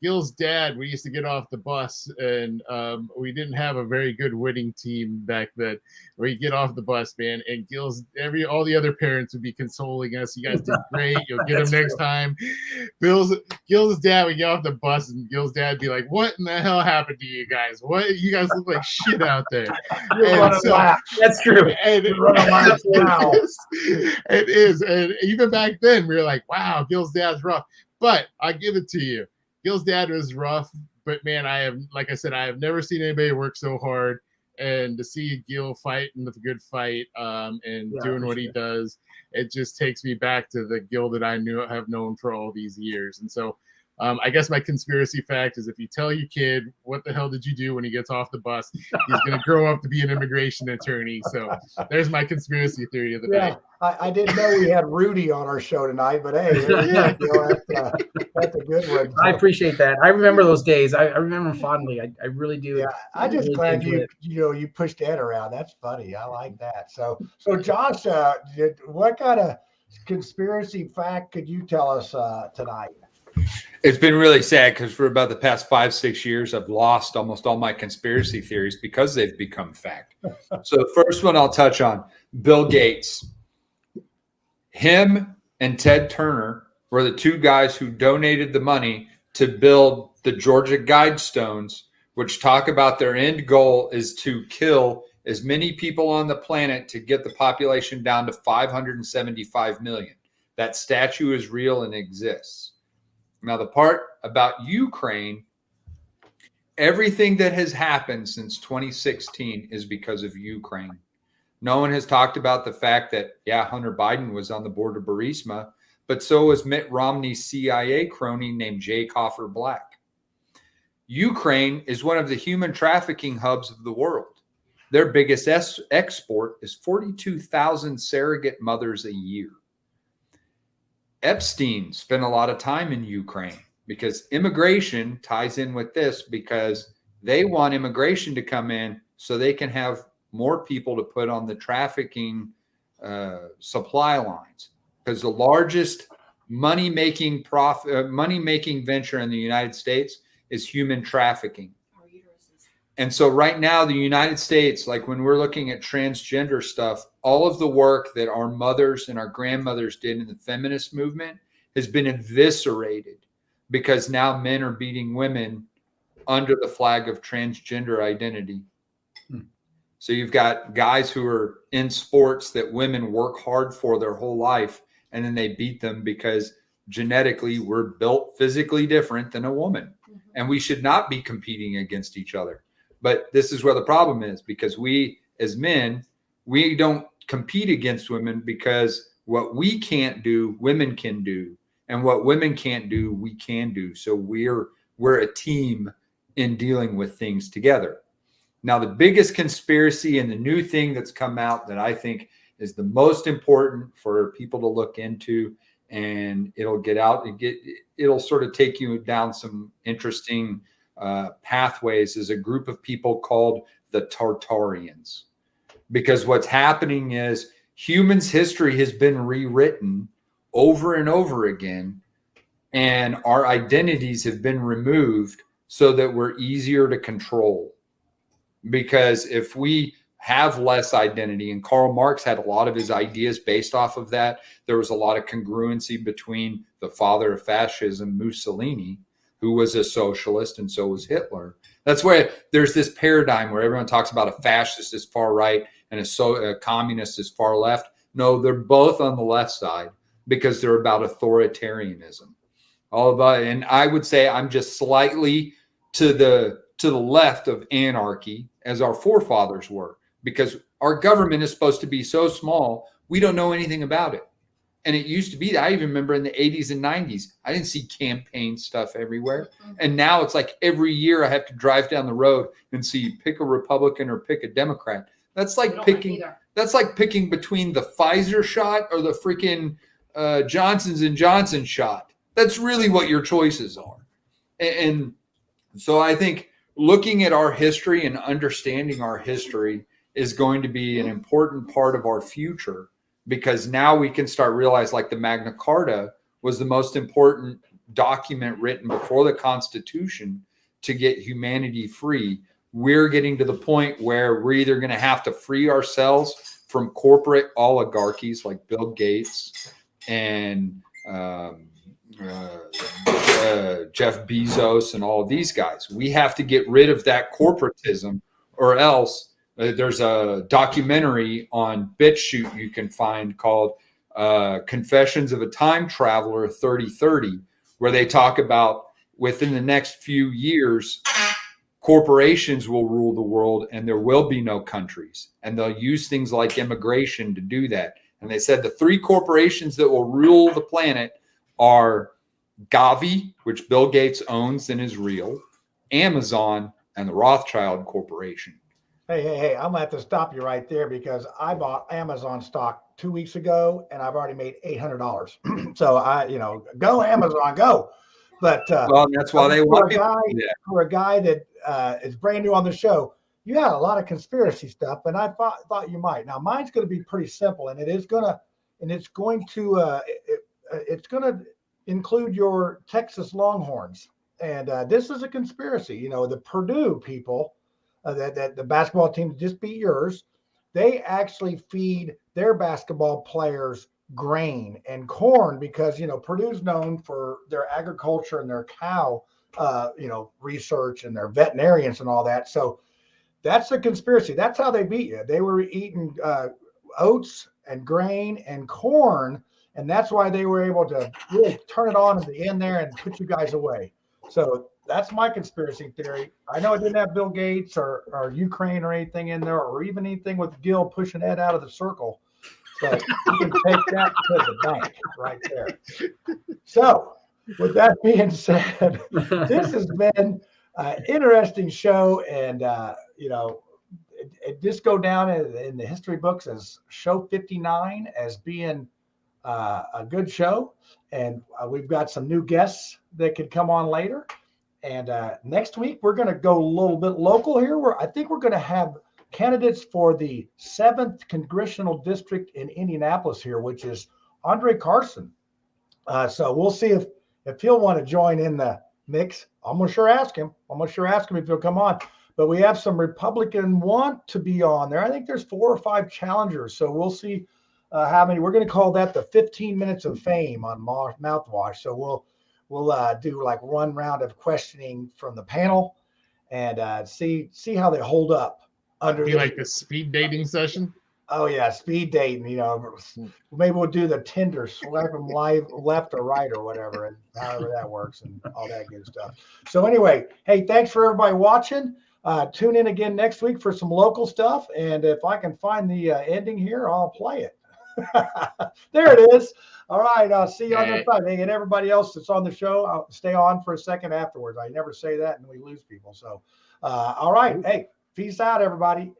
S2: Gil's dad, we used to get off the bus, and we didn't have a very good winning team back then. We get off the bus, man, and all the other parents would be consoling us. "You guys did great. You'll get them next time." Gil's dad would get off the bus, and Gil's dad would be like, "What in the hell happened to you guys? What, you guys look like shit out there."
S15: That's true.
S2: And it is. And even back then, we were like, "Wow, Gil's dad's rough." But I give it to you. Gil's dad was rough, but man, like I said, I have never seen anybody work so hard. And to see Gil fight in the good fight, and doing what he does, it just takes me back to the Gil that I have known for all these years. And so, I guess my conspiracy fact is, if you tell your kid what the hell did you do when he gets off the bus, he's going to grow up to be an immigration attorney. So there's my conspiracy theory of the day.
S14: I didn't know we had Rudy on our show tonight, but hey, that's a good one.
S15: I appreciate that. I remember those days. I remember them fondly. I really do.
S14: Yeah, I'm just glad you pushed Ed around. That's funny. I like that. So Josh, what kind of conspiracy fact could you tell us tonight?
S3: It's been really sad because for about the past 5-6 years, I've lost almost all my conspiracy theories because they've become fact. So the first one I'll touch on, Bill Gates. Him and Ted Turner were the two guys who donated the money to build the Georgia Guidestones, which talk about their end goal is to kill as many people on the planet to get the population down to 575 million. That statue is real and exists. Now, the part about Ukraine, everything that has happened since 2016 is because of Ukraine. No one has talked about the fact that, Hunter Biden was on the board of Burisma, but so was Mitt Romney's CIA crony named Jay Coffer Black. Ukraine is one of the human trafficking hubs of the world. Their biggest export is 42,000 surrogate mothers a year. Epstein spent a lot of time in Ukraine because immigration ties in with this, because they want immigration to come in so they can have more people to put on the trafficking supply lines. Because the largest money-making venture in the United States is human trafficking. And so right now, the United States, like when we're looking at transgender stuff, all of the work that our mothers and our grandmothers did in the feminist movement has been eviscerated because now men are beating women under the flag of transgender identity. So you've got guys who are in sports that women work hard for their whole life, and then they beat them because genetically we're built physically different than a woman. And we should not be competing against each other. But this is where the problem is, because we as men, we don't compete against women, because what we can't do, women can do. And what women can't do, we can do. So we're a team in dealing with things together. Now, the biggest conspiracy and the new thing that's come out that I think is the most important for people to look into, and it'll get out and it'll sort of take you down some interesting pathways, is a group of people called the Tartarians. Because what's happening is humans' history has been rewritten over and over again, and our identities have been removed so that we're easier to control. Because if we have less identity, and Karl Marx had a lot of his ideas based off of that, there was a lot of congruency between the father of fascism, Mussolini, who was a socialist, and so was Hitler. That's why there's this paradigm where everyone talks about a fascist is far right and a communist is far left. No, they're both on the left side because they're about authoritarianism. And I would say I'm just slightly to the left of anarchy, as our forefathers were, because our government is supposed to be so small, we don't know anything about it. And it used to be, I even remember in the 80s and 90s, I didn't see campaign stuff everywhere. And now it's like every year I have to drive down the road and see pick a Republican or pick a Democrat. That's like picking between the Pfizer shot or the freaking Johnson & Johnson shot. That's really what your choices are. And so I think looking at our history and understanding our history is going to be an important part of our future, because now we can start realize, like, the Magna Carta was the most important document written before the Constitution to get humanity free. We're getting to the point where we're either going to have to free ourselves from corporate oligarchies like Bill Gates and Jeff Bezos and all of these guys. We have to get rid of that corporatism, or else there's a documentary on BitChute you can find called Confessions of a Time Traveler 3030, where they talk about within the next few years, corporations will rule the world and there will be no countries. And they'll use things like immigration to do that. And they said the 3 corporations that will rule the planet are Gavi, which Bill Gates owns and is real, Amazon, and the Rothschild Corporation.
S14: Hey, I'm gonna have to stop you right there, because I bought Amazon stock 2 weeks ago and I've already made $800. So go Amazon, go. But
S3: well, that's why they want
S14: for a guy that is brand new on the show. You had a lot of conspiracy stuff, and I thought you might. Now mine's going to be pretty simple, and it's going to include your Texas Longhorns. And this is a conspiracy. The Purdue people, that the basketball team just beat yours, they actually feed their basketball players grain and corn, because Purdue's known for their agriculture and their cow research and their veterinarians and all that. So that's a conspiracy. That's how they beat you. They were eating oats and grain and corn, and that's why they were able to really turn it on at the end there and put you guys away. So that's my conspiracy theory. I know it didn't have Bill Gates or Ukraine or anything in there, or even anything with Gil pushing Ed out of the circle, but you can take that to the bank right there. So with that being said, this has been an interesting show, and it just go down in the history books as show 59 as being a good show. And we've got some new guests that could come on later. And next week, we're going to go a little bit local here, where I think we're going to have candidates for the 7th Congressional District in Indianapolis here, which is Andre Carson. So we'll see if he'll want to join in the mix. I'm going to sure ask him. If he'll come on. But we have some Republican want to be on there. I think there's 4 or 5 challengers. So we'll see how many. We're going to call that the 15 minutes of fame on Mouthwash. So we'll do like one round of questioning from the panel and see how they hold up under
S2: like the speed dating session.
S14: Oh yeah, speed dating. Maybe we'll do the Tinder, swipe them left or right or whatever, and however that works and all that good stuff. So anyway, hey, thanks for everybody watching. Tune in again next week for some local stuff, and if I can find the ending here, I'll play it. There it is. All right, I'll see you on the side. Hey, and everybody else that's on the show, I'll stay on for a second afterwards. I never say that, and we lose people. So, all right, hey. Peace out, everybody.